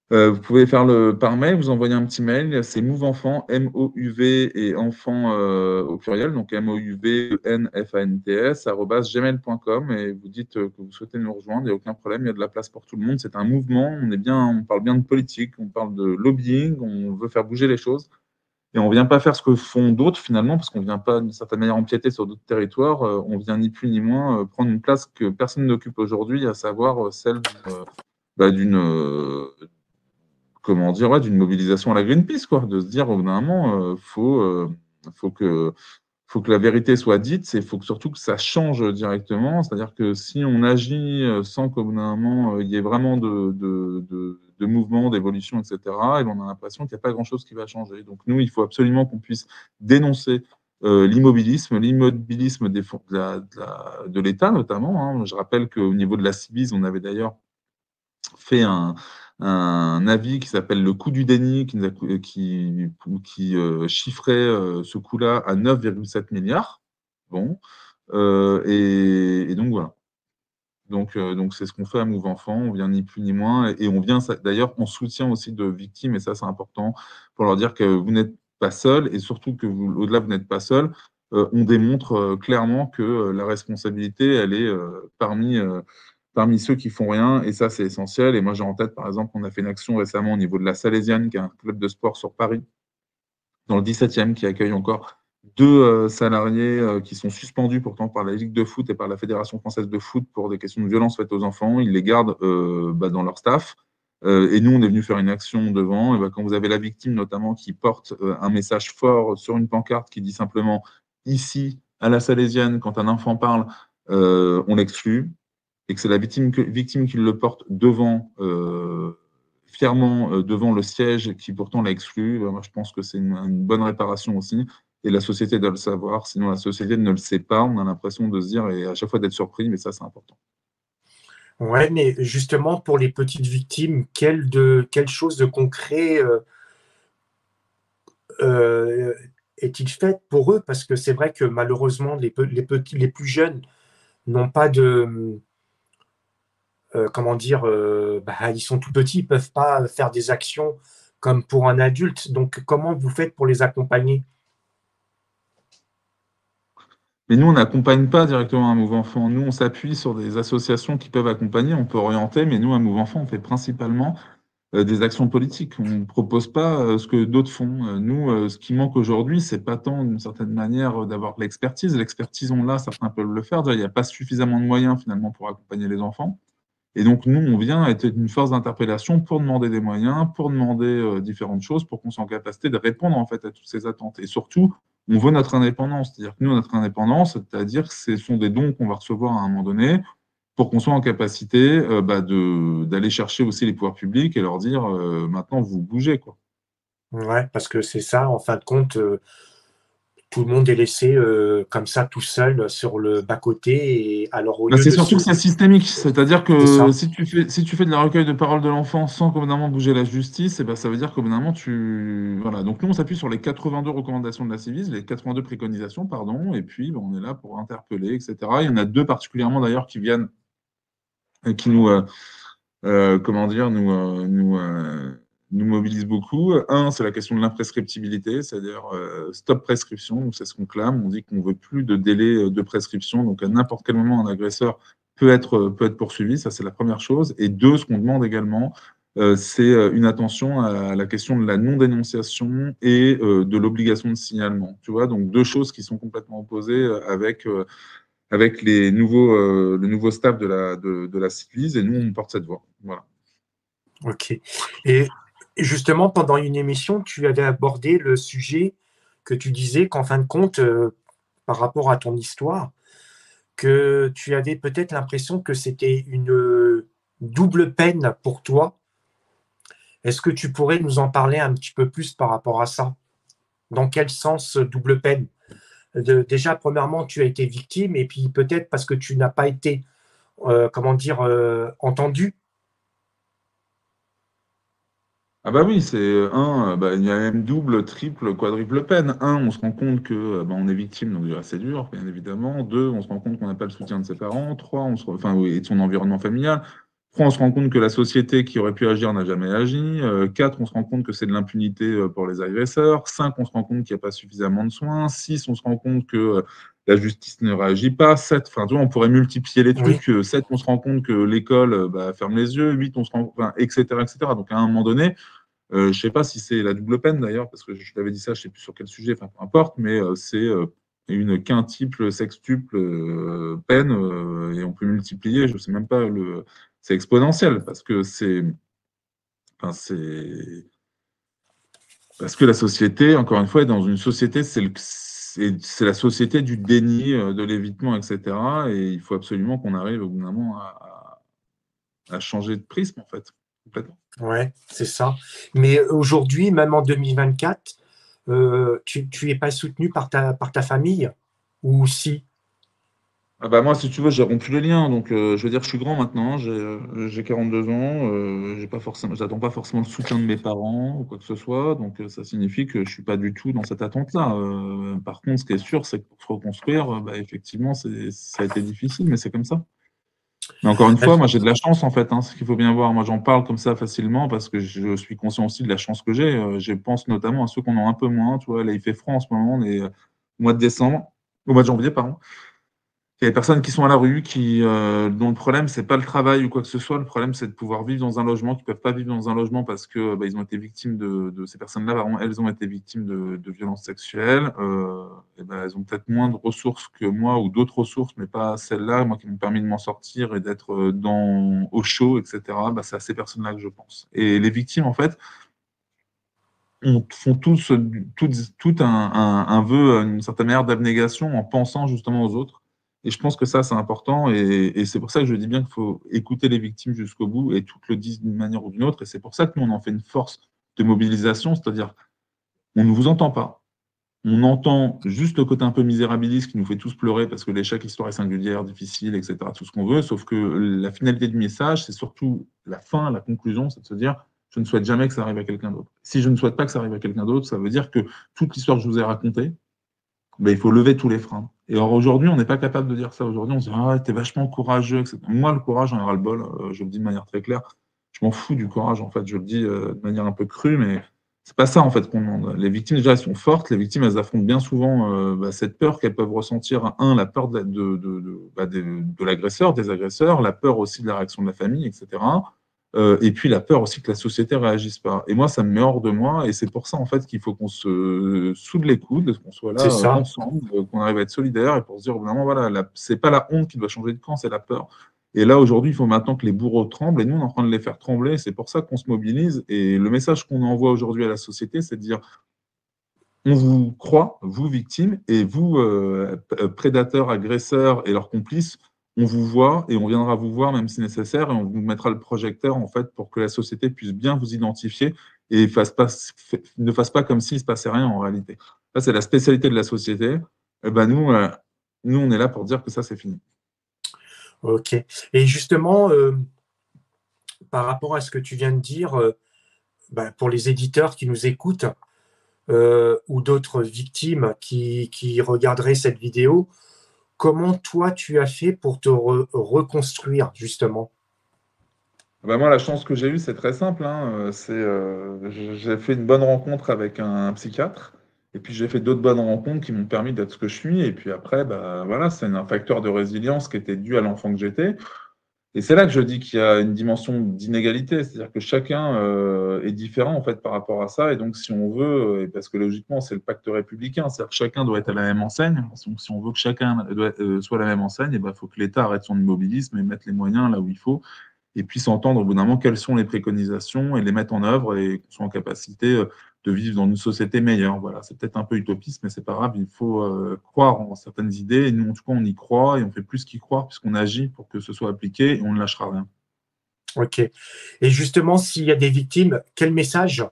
Vous pouvez faire le par mail, vous envoyez un petit mail, c'est MouveEnfant, M-O-U-V et enfant au pluriel, donc MOUVENFANTS, @gmail.com et vous dites que vous souhaitez nous rejoindre, il n'y a aucun problème, il y a de la place pour tout le monde, c'est un mouvement, on parle bien de politique, on parle de lobbying, on veut faire bouger les choses et on ne vient pas faire ce que font d'autres finalement, parce qu'on ne vient pas d'une certaine manière empiéter sur d'autres territoires, on vient ni plus ni moins prendre une place que personne n'occupe aujourd'hui, à savoir celle d'une comment dire, ouais, d'une mobilisation à la Greenpeace, quoi, de se dire au bout d'un moment, faut faut que la vérité soit dite, il faut que, surtout que ça change directement. C'est-à-dire que si on agit sans qu'au bout d'un moment, il y ait vraiment de mouvement, d'évolution, etc., et ben, on a l'impression qu'il n'y a pas grand-chose qui va changer. Donc nous, il faut absolument qu'on puisse dénoncer l'immobilisme de l'État, notamment. Hein. Je rappelle qu'au niveau de la Civis, on avait d'ailleurs fait un avis qui s'appelle le coût du déni, qui chiffrait ce coût-là à 9,7 milliards. Bon, et donc voilà. Donc c'est ce qu'on fait à Move Enfant, on vient ni plus ni moins, et on vient d'ailleurs en soutien aussi de victimes, et ça c'est important, pour leur dire que vous n'êtes pas seul, et surtout que vous, au-delà, vous n'êtes pas seul. On démontre clairement que la responsabilité, elle est parmi ceux qui font rien, et ça, c'est essentiel. Et moi, j'ai en tête, par exemple, on a fait une action récemment au niveau de la Salésienne, qui est un club de sport sur Paris, dans le 17e, qui accueille encore deux salariés qui sont suspendus pourtant par la Ligue de foot et par la Fédération française de foot pour des questions de violence faites aux enfants. Ils les gardent dans leur staff. Et nous, on est venu faire une action devant. Et quand vous avez la victime, notamment, qui porte un message fort sur une pancarte qui dit simplement ici, à la Salésienne, quand un enfant parle, on l'exclut, et que c'est la victime qui le porte devant, fièrement devant le siège qui pourtant l'a exclu, moi, je pense que c'est une bonne réparation aussi. Et la société doit le savoir, sinon la société ne le sait pas. On a l'impression de se dire, et à chaque fois d'être surpris, mais ça, c'est important. ouais, mais justement pour les petites victimes, quelle chose de concret est-il fait pour eux? Parce que c'est vrai que malheureusement, les plus jeunes n'ont pas de, comment dire, bah, ils sont tout petits, ils ne peuvent pas faire des actions comme pour un adulte. Donc, comment vous faites pour les accompagner? Mais nous, on n'accompagne pas directement un mouvement enfant. Nous, on s'appuie sur des associations qui peuvent accompagner, on peut orienter, mais nous, un mouvement enfant, on fait principalement des actions politiques. On ne propose pas ce que d'autres font. Nous, ce qui manque aujourd'hui, c'est pas tant, d'une certaine manière, d'avoir de l'expertise. L'expertise, on l'a, certains peuvent le faire. Il n'y a pas suffisamment de moyens, finalement, pour accompagner les enfants. Et donc, nous, on vient être une force d'interpellation pour demander des moyens, pour demander différentes choses, pour qu'on soit en capacité de répondre, en fait, à toutes ces attentes. Et surtout, on veut notre indépendance. C'est-à-dire que nous, notre indépendance, c'est-à-dire que ce sont des dons qu'on va recevoir à un moment donné, pour qu'on soit en capacité d'aller chercher aussi les pouvoirs publics et leur dire maintenant vous bougez, quoi. Ouais, parce que c'est ça, en fin de compte, tout le monde est laissé comme ça tout seul sur le bas-côté. Et alors au Bah, lieu c'est de surtout se... que c'est systémique, c'est-à-dire C'est que ça. si tu fais de la recueil de parole de l'enfant sans qu'au bout d'un moment bouger la justice, eh ben, ça veut dire qu'au bout d'un moment, Voilà. Donc nous, on s'appuie sur les 82 recommandations de la Civis, les 82 préconisations, pardon, et puis ben, on est là pour interpeller, etc. Il y en a deux particulièrement d'ailleurs qui viennent, qui nous, comment dire, nous mobilisent beaucoup. Un, c'est la question de l'imprescriptibilité, c'est-à-dire stop prescription, donc c'est ce qu'on clame. On dit qu'on ne veut plus de délai de prescription, donc à n'importe quel moment, un agresseur peut être poursuivi, ça c'est la première chose. Et deux, ce qu'on demande également, c'est une attention à la question de la non-dénonciation et de l'obligation de signalement. Tu vois, donc deux choses qui sont complètement opposées avec le nouveau staff de la Civis, et nous, on porte cette voix. Voilà. Ok. Et justement, pendant une émission, tu avais abordé le sujet que tu disais qu'en fin de compte, par rapport à ton histoire, que tu avais peut-être l'impression que c'était une double peine pour toi. Est-ce que tu pourrais nous en parler un petit peu plus par rapport à ça? Dans quel sens double peine? Déjà, premièrement, tu as été victime, et puis peut-être parce que tu n'as pas été, comment dire, entendu. Ah bah oui, c'est bah, il y a même double, triple, quadruple peine. Un, on se rend compte que bah, on est victime, donc déjà c'est dur, bien évidemment. Deux, on se rend compte qu'on n'a pas le soutien de ses parents. Trois, enfin, oui, et de son environnement familial. Trois, on se rend compte que la société qui aurait pu agir n'a jamais agi. Quatre, on se rend compte que c'est de l'impunité pour les agresseurs. Cinq, on se rend compte qu'il n'y a pas suffisamment de soins. Six, on se rend compte que la justice ne réagit pas. Sept, enfin, tu vois, on pourrait multiplier les Oui, trucs. Sept, on se rend compte que l'école bah, ferme les yeux. Huit, on se rend, enfin, etc., etc. Donc à un moment donné, je ne sais pas si c'est la double peine d'ailleurs, parce que je t'avais dit ça, je ne sais plus sur quel sujet, enfin peu importe, mais c'est une quintuple, sextuple peine, et on peut multiplier, je ne sais même pas, c'est exponentiel, enfin, parce que la société, encore une fois, est dans une société, c'est la société du déni, de l'évitement, etc. Et il faut absolument qu'on arrive au bout d'un moment à changer de prisme, en fait, complètement. ouais, c'est ça. Mais aujourd'hui, même en 2024, tu es pas soutenu par ta famille? Ou si? Ah bah moi, si tu veux, j'ai rompu les liens. Donc, je veux dire, je suis grand maintenant. J'ai 42 ans. J'attends pas forcément le soutien de mes parents ou quoi que ce soit. Donc, ça signifie que je suis pas du tout dans cette attente-là. Par contre, ce qui est sûr, c'est que pour se reconstruire, bah, effectivement, ça a été difficile, mais c'est comme ça. Mais encore une fois, moi, j'ai de la chance, en fait. C'est ce qu'il faut bien voir. Moi, j'en parle comme ça facilement parce que je suis conscient aussi de la chance que j'ai. Je pense notamment à ceux qui en ont un peu moins. Tu vois, là, il fait froid en ce moment, on est au mois de décembre, au mois de janvier, pardon. Il y a des personnes qui sont à la rue, dont le problème, c'est pas le travail ou quoi que ce soit. Le problème, c'est de pouvoir vivre dans un logement, qui ne peuvent pas vivre dans un logement parce que bah, ils ont été victimes de ces personnes-là, pardon, elles ont été victimes de violences sexuelles. Et ben, elles ont peut-être moins de ressources que moi ou d'autres ressources, mais pas celles-là, moi qui m'ont permis de m'en sortir et d'être au chaud, etc. Bah, c'est à ces personnes-là que je pense. Et les victimes, en fait, font tout un vœu, une certaine manière d'abnégation en pensant justement aux autres. Et je pense que ça, c'est important. Et c'est pour ça que je dis bien qu'il faut écouter les victimes jusqu'au bout et toutes le disent d'une manière ou d'une autre. Et c'est pour ça que nous, on en fait une force de mobilisation, c'est-à-dire on ne vous entend pas. On entend juste le côté un peu misérabiliste qui nous fait tous pleurer parce que chaque histoire est singulière, difficile, etc., tout ce qu'on veut, sauf que la finalité du message, c'est surtout la fin, la conclusion, c'est de se dire, je ne souhaite jamais que ça arrive à quelqu'un d'autre. Si je ne souhaite pas que ça arrive à quelqu'un d'autre, ça veut dire que toute l'histoire que je vous ai racontée, ben, il faut lever tous les freins. Et alors aujourd'hui, on n'est pas capable de dire ça. Aujourd'hui, on se dit, ah, t'es vachement courageux, etc. Moi, le courage, j'en ai ras-le-bol, je le dis de manière très claire. Je m'en fous du courage, en fait. Je le dis de manière un peu crue, mais c'est pas ça, en fait, qu'on demande. Les victimes, déjà, elles sont fortes. Les victimes, elles affrontent bien souvent bah, cette peur qu'elles peuvent ressentir. Un, la peur de l'agresseur, des agresseurs, la peur aussi de la réaction de la famille, etc. Et puis la peur aussi que la société réagisse pas. Et moi, ça me met hors de moi, et c'est pour ça en fait qu'il faut qu'on se soude les coudes, qu'on soit là C'est ça. ensemble, qu'on arrive à être solidaires et pour se dire vraiment voilà, c'est pas la honte qui doit changer de camp, c'est la peur. Et là aujourd'hui, il faut maintenant que les bourreaux tremblent, et nous on est en train de les faire trembler. C'est pour ça qu'on se mobilise. Et le message qu'on envoie aujourd'hui à la société, c'est de dire on vous croit, vous victimes, et vous prédateurs, agresseurs et leurs complices, on vous voit et on viendra vous voir même si nécessaire et on vous mettra le projecteur en fait pour que la société puisse bien vous identifier et ne fasse pas comme s'il ne se passait rien en réalité. Ça, c'est la spécialité de la société. Et ben nous, on est là pour dire que ça, c'est fini. Ok. Et justement, par rapport à ce que tu viens de dire, pour les éditeurs qui nous écoutent ou d'autres victimes qui regarderaient cette vidéo, comment toi tu as fait pour te reconstruire justement? Ben moi, la chance que j'ai eue, c'est très simple, hein, j'ai fait une bonne rencontre avec un psychiatre, et puis j'ai fait d'autres bonnes rencontres qui m'ont permis d'être ce que je suis. Et puis après, bah, voilà, c'est un facteur de résilience qui était dû à l'enfant que j'étais. Et c'est là que je dis qu'il y a une dimension d'inégalité, c'est-à-dire que chacun est différent en fait par rapport à ça. Et donc, si on veut, et parce que logiquement, c'est le pacte républicain, c'est-à-dire que chacun doit être à la même enseigne. Donc, si on veut que chacun soit à la même enseigne, il faut que l'État arrête son immobilisme et mette les moyens là où il faut et puis s'entendre au bout d'un moment quelles sont les préconisations et les mettre en œuvre et qu'on soit en capacité de vivre dans une société meilleure. Voilà, c'est peut-être un peu utopiste, mais c'est pas grave, il faut croire en certaines idées, et nous, en tout cas, on y croit, et on fait plus qu'y croire, puisqu'on agit pour que ce soit appliqué, et on ne lâchera rien. Ok. Et justement, s'il y a des victimes, quel message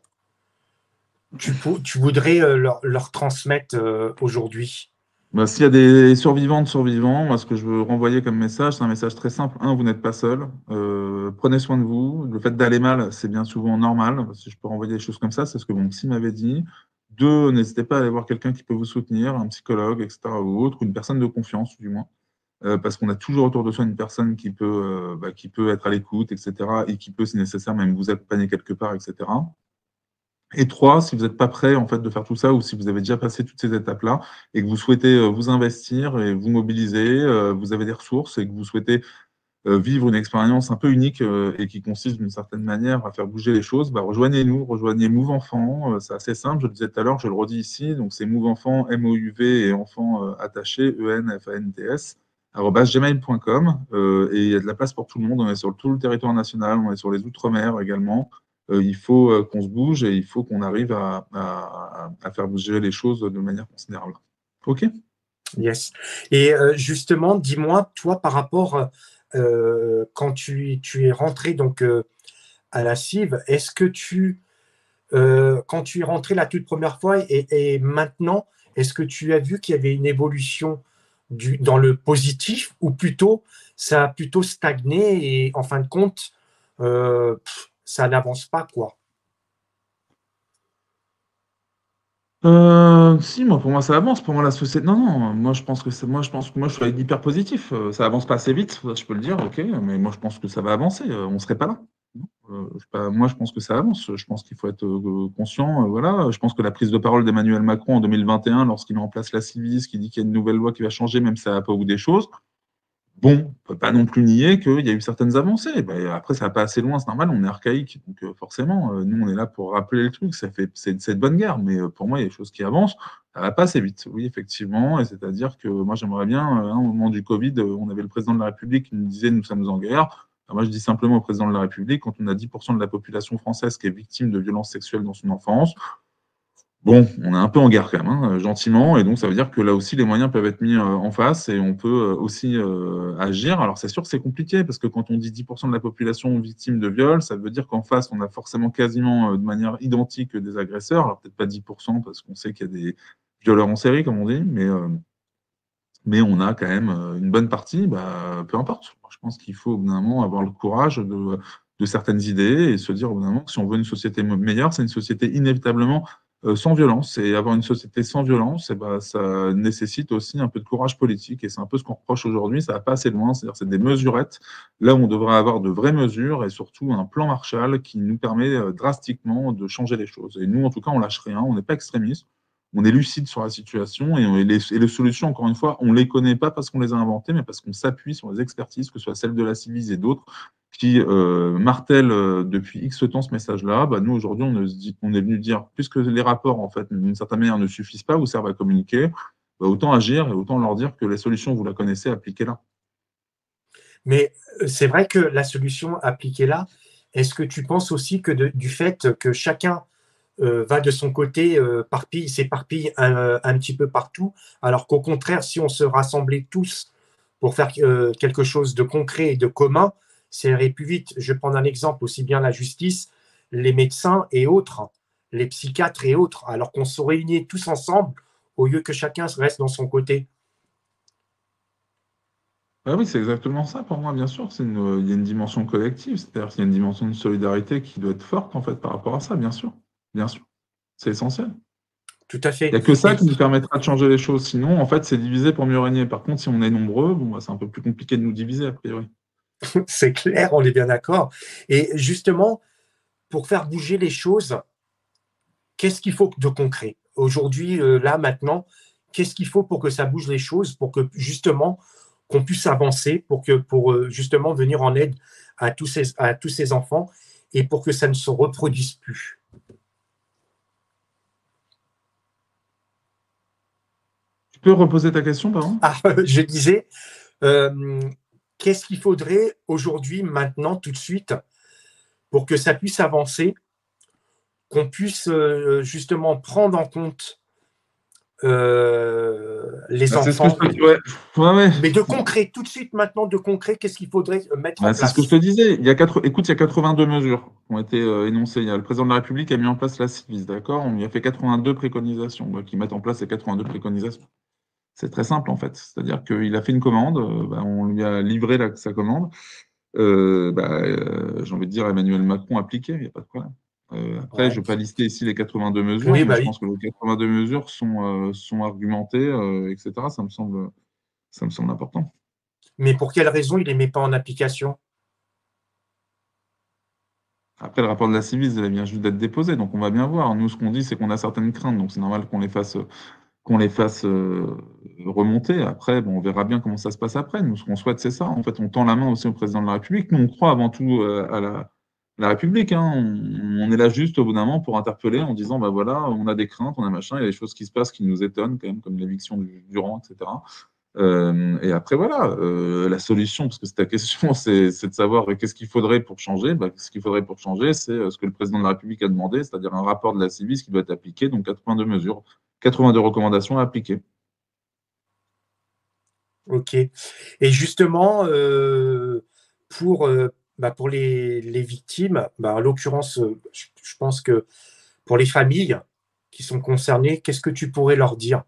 tu voudrais leur transmettre aujourd'hui? Bah, s'il y a des survivantes, survivants, moi, ce que je veux renvoyer comme message, c'est un message très simple. Un, vous n'êtes pas seul. Prenez soin de vous. Le fait d'aller mal, c'est bien souvent normal. Si je peux renvoyer des choses comme ça, c'est ce que mon psy m'avait dit. Deux, n'hésitez pas à aller voir quelqu'un qui peut vous soutenir, un psychologue, etc., ou autre, ou une personne de confiance, du moins. Parce qu'on a toujours autour de soi une personne qui peut être à l'écoute, etc., et qui peut, si nécessaire, même vous accompagner quelque part, etc. Et trois, si vous n'êtes pas prêt en fait de faire tout ça ou si vous avez déjà passé toutes ces étapes-là et que vous souhaitez vous investir et vous mobiliser, vous avez des ressources et que vous souhaitez vivre une expérience un peu unique et qui consiste d'une certaine manière à faire bouger les choses, bah, rejoignez-nous, rejoignez Move Enfant. C'est assez simple, je le disais tout à l'heure, je le redis ici. Donc c'est Move Enfant, M-O-U-V et enfant attaché, E-N-F-A-N-T-S, @gmail.com. Et il y a de la place pour tout le monde. On est sur tout le territoire national, on est sur les Outre-mer également. Il faut qu'on se bouge et il faut qu'on arrive à faire bouger les choses de manière considérable. OK? Yes. Et justement, dis-moi, toi, par rapport, quand tu es rentré donc, à la CIV, est-ce que quand tu es rentré la toute première fois et maintenant, est-ce que tu as vu qu'il y avait une évolution dans le positif ou plutôt ça a plutôt stagné et en fin de compte, ça n'avance pas, quoi? Si, moi, pour moi, ça avance. Pour moi, la société. Non, non, moi, je pense que moi, je suis hyper positif. Ça avance pas assez vite, ça, je peux le dire, ok, mais moi, je pense que ça va avancer. On serait pas là. Moi, je pense que ça avance. Je pense qu'il faut être conscient. Voilà. Je pense que la prise de parole d'Emmanuel Macron en 2021, lorsqu'il met en place la Civis, qui dit qu'il y a une nouvelle loi qui va changer, même si ça va pas au bout des choses. Bon, on ne peut pas non plus nier qu'il y a eu certaines avancées. Ben, après, ça va pas assez loin, c'est normal, on est archaïque. Donc forcément, nous, on est là pour rappeler le truc. C'est de bonne guerre, mais pour moi, il y a des choses qui avancent. Ça va pas assez vite, oui, effectivement. Et c'est-à-dire que moi, j'aimerais bien, au moment du Covid, on avait le président de la République qui nous disait, nous sommes en guerre. Alors, moi, je dis simplement au président de la République, quand on a 10% de la population française qui est victime de violences sexuelles dans son enfance, bon, on est un peu en guerre quand même, hein, gentiment, et donc ça veut dire que là aussi les moyens peuvent être mis en face et on peut aussi agir. Alors c'est sûr que c'est compliqué parce que quand on dit 10% de la population victime de viol, ça veut dire qu'en face on a forcément quasiment de manière identique des agresseurs. Alors peut-être pas 10% parce qu'on sait qu'il y a des violeurs en série comme on dit, mais on a quand même une bonne partie, bah, peu importe. Je pense qu'il faut au bout d'un moment avoir le courage de certaines idées et se dire au bout d'un moment que si on veut une société meilleure, c'est une société inévitablement sans violence. Et avoir une société sans violence, eh ben, ça nécessite aussi un peu de courage politique. Et c'est un peu ce qu'on reproche aujourd'hui. Ça va pas assez loin. C'est-à-dire c'est des mesurettes. Là où on devrait avoir de vraies mesures et surtout un plan Marshall qui nous permet drastiquement de changer les choses. Et nous, en tout cas, on lâche rien. On n'est pas extrémistes. On est lucide sur la situation et les solutions, encore une fois, on ne les connaît pas parce qu'on les a inventées, mais parce qu'on s'appuie sur les expertises, que ce soit celle de la Civis et d'autres, qui martèlent depuis X temps ce message-là. Bah, nous, aujourd'hui, on est venu dire, puisque les rapports, en fait, d'une certaine manière, ne suffisent pas ou servent à communiquer, bah, autant agir et autant leur dire que les solutions, vous la connaissez, appliquez-la. Mais c'est vrai que la solution appliquée là, est-ce que tu penses aussi que du fait que chacun va de son côté, s'éparpille un petit peu partout, alors qu'au contraire, si on se rassemblait tous pour faire quelque chose de concret et de commun, ça irait plus vite. Je vais prendre un exemple, aussi bien la justice, les médecins et autres, les psychiatres et autres, alors qu'on se réunit tous ensemble au lieu que chacun reste dans son côté. Ah oui, c'est exactement ça pour moi, bien sûr. Il y a une dimension collective, c'est-à-dire qu'il y a une dimension de solidarité qui doit être forte en fait par rapport à ça, bien sûr. Bien sûr. C'est essentiel. Tout à Il fait. n'y a que ça Et qui nous permettra de changer les choses. Sinon, en fait, c'est diviser pour mieux régner. Par contre, si on est nombreux, bon, bah, c'est un peu plus compliqué de nous diviser, a priori. c'est clair, on est bien d'accord. Et justement, pour faire bouger les choses, qu'est-ce qu'il faut de concret? Aujourd'hui, là, maintenant, qu'est-ce qu'il faut pour que ça bouge les choses, pour que justement, qu'on puisse avancer, pour justement venir en aide à tous ces enfants et pour que ça ne se reproduise plus? Tu peux reposer ta question, pardon? Ah, je disais, qu'est-ce qu'il faudrait aujourd'hui, maintenant, tout de suite, pour que ça puisse avancer, qu'on puisse justement prendre en compte les Bah, c'est ce que je enfants, te dis. Ouais. Ouais, ouais. mais de concret, tout de suite maintenant, de concret, qu'est-ce qu'il faudrait mettre en Bah, c'est ce que je place? te disais. Écoute, il y a 82 mesures qui ont été énoncées. Le président de la République a mis en place la Civis, d'accord? On lui a fait 82 préconisations, qui mettent en place ces 82 préconisations. C'est très simple, en fait. C'est-à-dire qu'il a fait une commande, on lui a livré sa commande. J'ai envie de dire Emmanuel Macron appliqué, il n'y a pas de problème. Après, je Ouais. ne vais pas lister ici les 82 mesures, Oui, mais bah je oui. pense que les 82 mesures sont argumentées, etc. Ça me semble important. Mais pour quelle raison il ne les met pas en application? Après, le rapport de la Civis, elle vient juste d'être déposé, donc on va bien voir. Nous, ce qu'on dit, c'est qu'on a certaines craintes, donc c'est normal qu'on les fasse remonter. Après, bon, on verra bien comment ça se passe après. Nous, ce qu'on souhaite, c'est ça. En fait, on tend la main aussi au président de la République. Nous, on croit avant tout à la République. Hein. On est là juste au bout d'un moment pour interpeller en disant, bah voilà, on a des craintes, on a machin, il y a des choses qui se passent qui nous étonnent quand même, comme l'éviction du Durand, etc. Et après, voilà, la solution, parce que c'est ta question, c'est de savoir qu'est-ce qu'il faudrait pour changer. Bah, ce qu'il faudrait pour changer, c'est ce que le président de la République a demandé, c'est-à-dire un rapport de la Civis qui doit être appliqué, donc 82 mesures, 82 recommandations à appliquer. Ok. Et justement, pour les victimes, bah, en l'occurrence, je pense que pour les familles qui sont concernées, qu'est-ce que tu pourrais leur dire?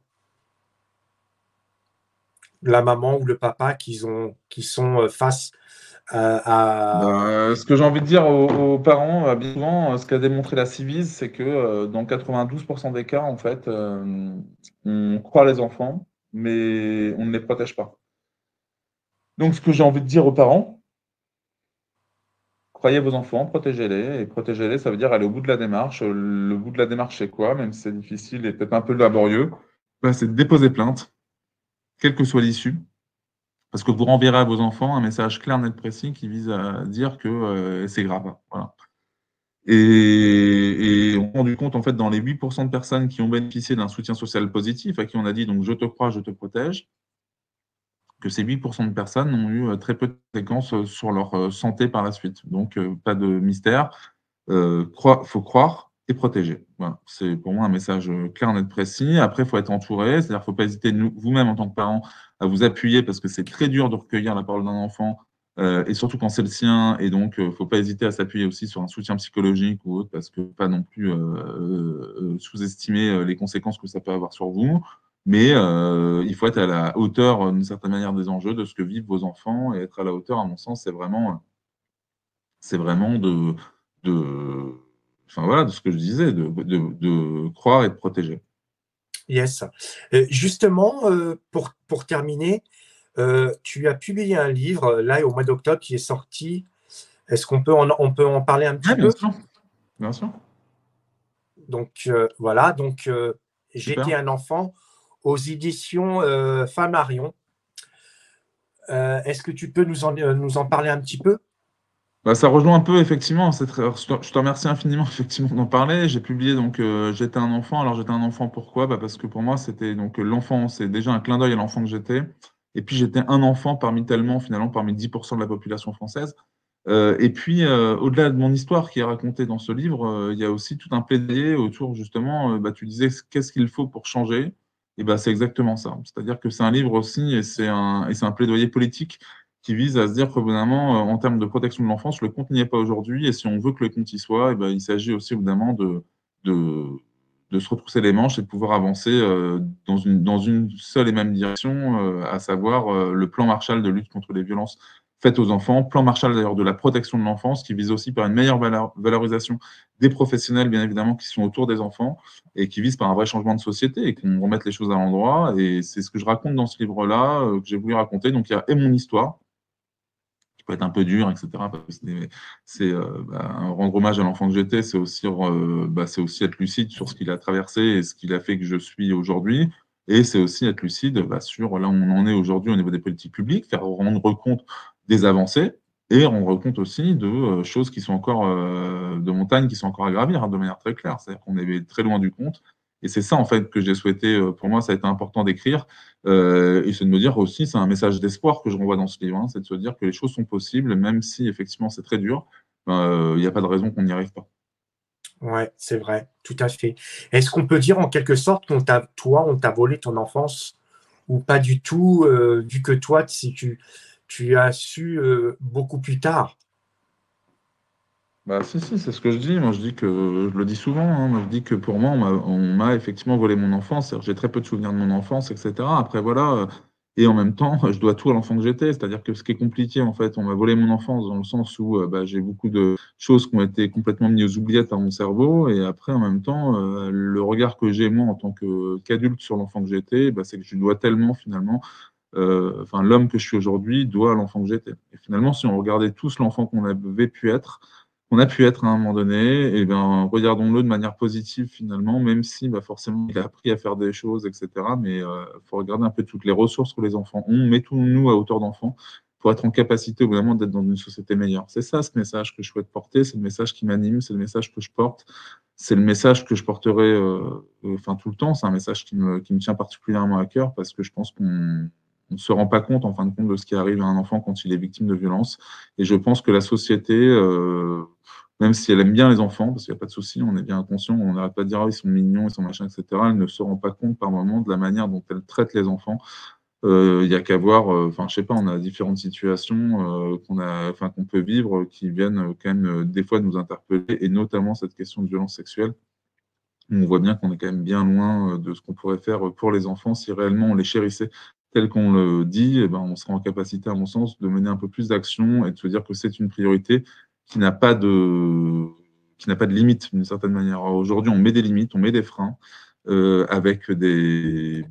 La maman ou le papa qui sont face à... Ce que j'ai envie de dire aux parents, bien souvent, ce qu'a démontré la Civis, c'est que dans 92% des cas, en fait, on croit les enfants, mais on ne les protège pas. Donc, ce que j'ai envie de dire aux parents, croyez vos enfants, protégez-les. Et protégez-les, ça veut dire aller au bout de la démarche. Le bout de la démarche, c'est quoi? Même si c'est difficile et peut-être un peu laborieux, bah, c'est de déposer plainte, quelle que soit l'issue. Parce que vous renverrez à vos enfants un message clair, net, précis qui vise à dire que c'est grave. Voilà. Et on s'est rendu compte, en fait, dans les 8% de personnes qui ont bénéficié d'un soutien social positif, à qui on a dit donc je te crois, je te protège, que ces 8% de personnes ont eu très peu de conséquences sur leur santé par la suite. Donc, pas de mystère. Faut croire et protéger. Voilà. C'est pour moi un message clair, net, précis. Après, il faut être entouré, c'est-à-dire qu'il ne faut pas hésiter, vous-même en tant que parent, à vous appuyer parce que c'est très dur de recueillir la parole d'un enfant, et surtout quand c'est le sien. Et donc, il ne faut pas hésiter à s'appuyer aussi sur un soutien psychologique ou autre parce que pas non plus sous-estimer les conséquences que ça peut avoir sur vous. Mais il faut être à la hauteur, d'une certaine manière, des enjeux, de ce que vivent vos enfants. Et être à la hauteur, à mon sens, c'est vraiment enfin, voilà, de ce que je disais, de croire et de protéger. Yes. Justement, pour terminer, tu as publié un livre, là, au mois d'octobre, qui est sorti. Est-ce qu'on peut on peut en parler un Oui, petit bien peu? sûr, bien sûr. Donc, voilà, donc, Super. J'étais un enfant aux éditions Flammarion. Est-ce que tu peux nous en parler un petit peu? Bah, ça rejoint un peu, effectivement. Alors, je te remercie infiniment, effectivement, d'en parler. J'ai publié donc J'étais un enfant. Alors, j'étais un enfant, pourquoi? Bah, parce que pour moi, c'était donc l'enfant, c'est déjà un clin d'œil à l'enfant que j'étais. Et puis, j'étais un enfant parmi tellement, finalement, parmi 10% de la population française. Et puis, au-delà de mon histoire qui est racontée dans ce livre, il y a aussi tout un plaidoyer autour, justement, tu disais, qu'est-ce qu'il faut pour changer? Et ben, c'est exactement ça. C'est-à-dire que c'est un livre aussi, et c'est un plaidoyer politique qui vise à se dire que, évidemment, en termes de protection de l'enfance, le compte n'y est pas aujourd'hui. Et si on veut que le compte y soit, et ben, il s'agit aussi, évidemment, de, de se retrousser les manches et de pouvoir avancer dans une seule et même direction, à savoir le plan Marshall de lutte contre les violences faites aux enfants, plan Marshall d'ailleurs de la protection de l'enfance, qui vise aussi par une meilleure valorisation des professionnels, bien évidemment, qui sont autour des enfants et qui vise par un vrai changement de société et qu'on remette les choses à l'endroit. Et c'est ce que je raconte dans ce livre-là, que j'ai voulu raconter. Donc, il y a et mon histoire, qui peut être un peu dure, etc. Parce que rendre hommage à l'enfant que j'étais, c'est aussi être lucide sur ce qu'il a traversé et ce qu'il a fait que je suis aujourd'hui. Et c'est aussi être lucide sur là où on en est aujourd'hui au niveau des politiques publiques, faire rendre compte des avancées et rendre compte aussi de choses qui sont encore, de montagnes qui sont encore à gravir, hein, de manière très claire. C'est-à-dire qu'on est très loin du compte. Et c'est ça, en fait, que j'ai souhaité, pour moi, ça a été important d'écrire. Et c'est de me dire aussi, c'est un message d'espoir que je renvoie dans ce livre, hein, c'est de se dire que les choses sont possibles, même si effectivement c'est très dur, il n'y a pas de raison qu'on n'y arrive pas. Ouais, c'est vrai, tout à fait. Est-ce qu'on peut dire en quelque sorte on t'a volé ton enfance ou pas du tout, vu que toi, si tu as su beaucoup plus tard? Bah, si, si, c'est ce que je dis. Moi, je dis que je le dis souvent, hein. Moi, je dis que pour moi, on m'a effectivement volé mon enfance. C'est-à-dire que j'ai très peu de souvenirs de mon enfance, etc. Après, voilà. Et en même temps, je dois tout à l'enfant que j'étais. C'est-à-dire que ce qui est compliqué, en fait, on m'a volé mon enfance dans le sens où j'ai beaucoup de choses qui ont été complètement mises aux oubliettes par mon cerveau. Et après, en même temps, le regard que j'ai, moi, en tant qu'adulte sur l'enfant que j'étais, c'est que je dois tellement, finalement, enfin, l'homme que je suis aujourd'hui doit à l'enfant que j'étais. Et finalement, si on regardait tous l'enfant qu'on a pu être à un moment donné, et ben, regardons-le de manière positive finalement, même si forcément il a appris à faire des choses, etc. Mais il faut regarder un peu toutes les ressources que les enfants ont. Mettons-nous à hauteur d'enfants pour être en capacité au bout d'un moment d'être dans une société meilleure. C'est ça ce message que je souhaite porter, c'est le message qui m'anime, c'est le message que je porte, c'est le message que je porterai tout le temps. C'est un message qui me tient particulièrement à cœur parce que je pense qu'on ne se rend pas compte en fin de compte de ce qui arrive à un enfant quand il est victime de violence. Et je pense que la société, même si elle aime bien les enfants, parce qu'il n'y a pas de souci, on est bien conscient, on n'arrête pas de dire ah, ils sont mignons, ils sont machin, etc. Elle ne se rend pas compte par moment de la manière dont elle traite les enfants. Il y a qu'à voir, je sais pas, on a différentes situations qu'on peut vivre qui viennent quand même des fois nous interpeller, et notamment cette question de violence sexuelle. On voit bien qu'on est quand même bien loin de ce qu'on pourrait faire pour les enfants si réellement on les chérissait tel qu'on le dit, on serait en capacité, à mon sens, de mener un peu plus d'action et de se dire que c'est une priorité qui n'a pas de, qui n'a pas de limite d'une certaine manière. Alors, aujourd'hui, on met des limites, on met des freins avec des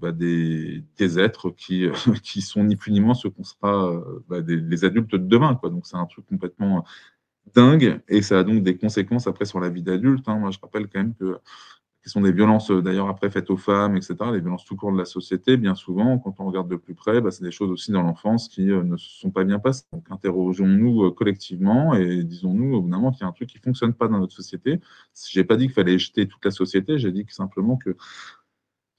êtres qui, qui sont ni plus ni moins ce qu'on sera les adultes de demain, quoi. Donc c'est un truc complètement dingue et ça a donc des conséquences après sur la vie d'adulte, hein. Moi, je rappelle quand même que qui sont des violences d'ailleurs après faites aux femmes, etc., les violences tout court de la société, bien souvent, quand on regarde de plus près, c'est des choses aussi dans l'enfance qui ne se sont pas bien passées. Donc interrogeons-nous collectivement et disons-nous au bout d'un moment qu'il y a un truc qui ne fonctionne pas dans notre société. Je n'ai pas dit qu'il fallait jeter toute la société, j'ai dit que simplement que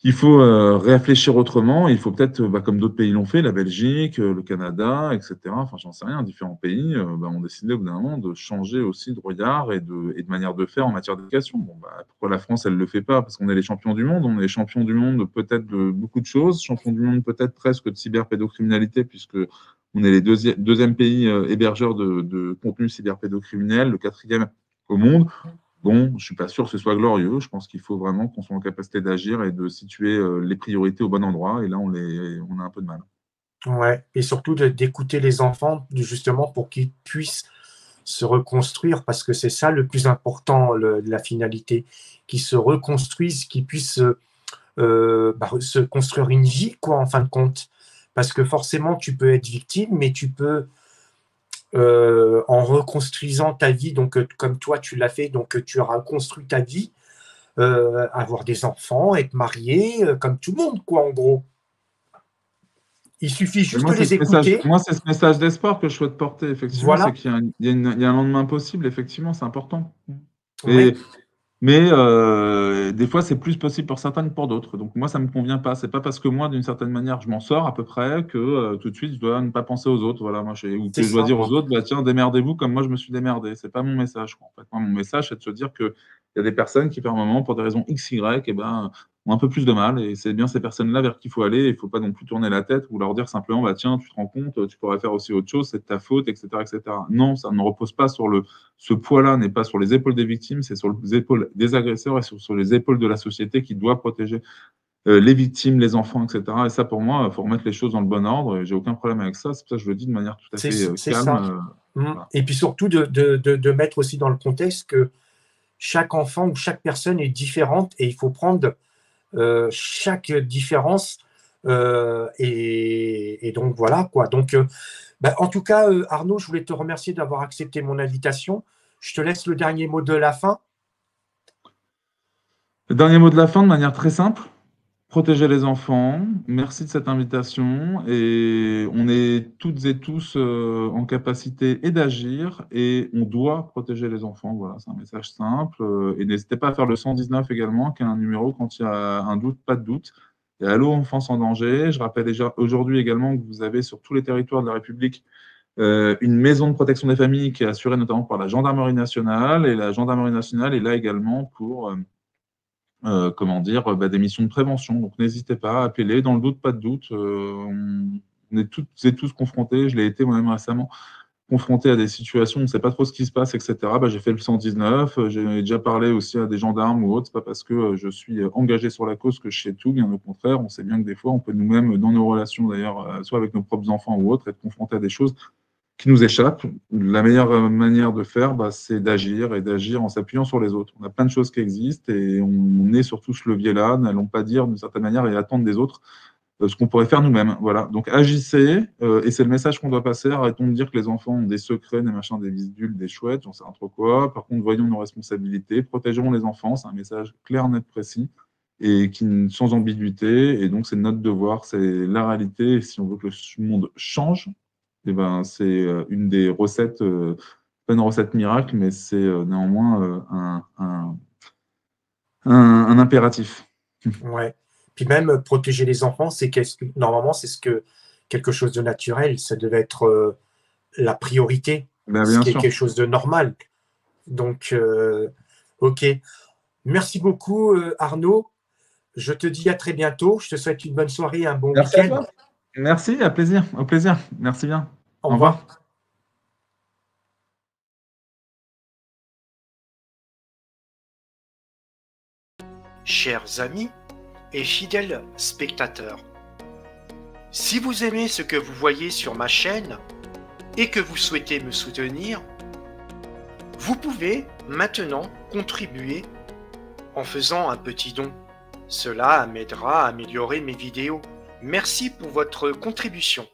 il faut réfléchir autrement. Il faut peut-être, comme d'autres pays l'ont fait, la Belgique, le Canada, etc. Enfin, j'en sais rien, différents pays ont décidé au bout d'un moment de changer aussi de regard et de manière de faire en matière d'éducation. Bon, pourquoi la France, elle ne le fait pas? Parce qu'on est les champions du monde. On est les champions du monde peut-être de beaucoup de choses, champions du monde peut-être presque de cyberpédocriminalité, puisque on est les deuxième pays hébergeurs de contenu cyberpédocriminel, le quatrième au monde. Bon, je ne suis pas sûr que ce soit glorieux. Je pense qu'il faut vraiment qu'on soit en capacité d'agir et de situer les priorités au bon endroit. Et là, on a un peu de mal. Ouais, et surtout d'écouter les enfants, justement, pour qu'ils puissent se reconstruire, parce que c'est ça le plus important, la finalité, qu'ils se reconstruisent, qu'ils puissent se construire une vie, quoi, en fin de compte. Parce que forcément, tu peux être victime, mais tu peux, en reconstruisant ta vie, donc comme toi, tu l'as fait, donc tu auras construit ta vie, avoir des enfants, être marié, comme tout le monde, quoi, en gros. Il suffit Mais juste de les écouter. moi, c'est ce message d'espoir que je souhaite porter, effectivement, c'est Voilà. qu'il y a un lendemain possible, effectivement, c'est important. Ouais. Et, mais des fois, c'est plus possible pour certains que pour d'autres. Donc moi, ça ne me convient pas. C'est pas parce que moi, d'une certaine manière, je m'en sors à peu près que tout de suite, je dois ne pas penser aux autres. Voilà, ou C'est que je dois ça. dire aux autres, tiens, démerdez-vous comme moi, je me suis démerdé. C'est pas mon message, quoi. En fait, moi, mon message, c'est de se dire que il y a des personnes qui, par moment, pour des raisons X, Y, ont un peu plus de mal. Et c'est bien ces personnes-là vers qui il faut aller. Il ne faut pas non plus tourner la tête ou leur dire simplement, bah, tiens, tu te rends compte, tu pourrais faire aussi autre chose, c'est de ta faute, etc., etc. Non, ça ne repose pas sur ce poids-là n'est pas sur les épaules des victimes, c'est sur les épaules des agresseurs et sur les épaules de la société qui doit protéger les victimes, les enfants, etc. Et ça, pour moi, il faut remettre les choses dans le bon ordre. J'ai aucun problème avec ça. C'est pour ça que je le dis de manière tout à fait C'est calme. ça. Voilà. Et puis surtout de mettre aussi dans le contexte que chaque enfant ou chaque personne est différente et il faut prendre chaque différence. Et donc voilà quoi. Donc, en tout cas, Arnaud, je voulais te remercier d'avoir accepté mon invitation. Je te laisse le dernier mot de la fin. Le dernier mot de la fin, de manière très simple. Protéger les enfants. Merci de cette invitation. Et on est toutes et tous en capacité et d'agir et on doit protéger les enfants. Voilà, c'est un message simple. Et n'hésitez pas à faire le 119 également, qui est un numéro quand il y a un doute, pas de doute. Et Allô Enfance en danger. Je rappelle déjà aujourd'hui également que vous avez sur tous les territoires de la République une maison de protection des familles qui est assurée notamment par la Gendarmerie nationale. Et la Gendarmerie nationale est là également pour des missions de prévention. Donc n'hésitez pas à appeler, dans le doute, pas de doute. On est toutes et tous confrontés, je l'ai été moi-même récemment, confronté à des situations où on ne sait pas trop ce qui se passe, etc. J'ai fait le 119, j'ai déjà parlé aussi à des gendarmes ou autres. C'est pas parce que je suis engagé sur la cause que je sais tout, bien au contraire. On sait bien que des fois, on peut nous-mêmes, dans nos relations d'ailleurs, soit avec nos propres enfants ou autres, être confronté à des choses qui nous échappent. La meilleure manière de faire, c'est d'agir et d'agir en s'appuyant sur les autres. On a plein de choses qui existent et on est sur tout ce levier-là. N'allons pas dire d'une certaine manière et attendre des autres ce qu'on pourrait faire nous-mêmes. Voilà. Donc agissez et c'est le message qu'on doit passer. Arrêtons de dire que les enfants ont des secrets, des machins, des bidules, des chouettes, j'en sais pas trop quoi. Par contre, voyons nos responsabilités, protégeons les enfants. C'est un message clair, net, précis et sans ambiguïté. Et donc c'est notre devoir, c'est la réalité. Et si on veut que le monde change, c'est une des recettes, pas une recette miracle, mais c'est néanmoins un impératif. Ouais. Puis même protéger les enfants, normalement, quelque chose de naturel. Ça devait être la priorité, ce Bien qui est sûr. quelque chose de normal. Donc, ok. Merci beaucoup, Arnaud. Je te dis à très bientôt. Je te souhaite une bonne soirée et un bon week-end. Merci, au plaisir. Merci bien. Au revoir. Chers amis et fidèles spectateurs, si vous aimez ce que vous voyez sur ma chaîne et que vous souhaitez me soutenir, vous pouvez maintenant contribuer en faisant un petit don. Cela m'aidera à améliorer mes vidéos. Merci pour votre contribution.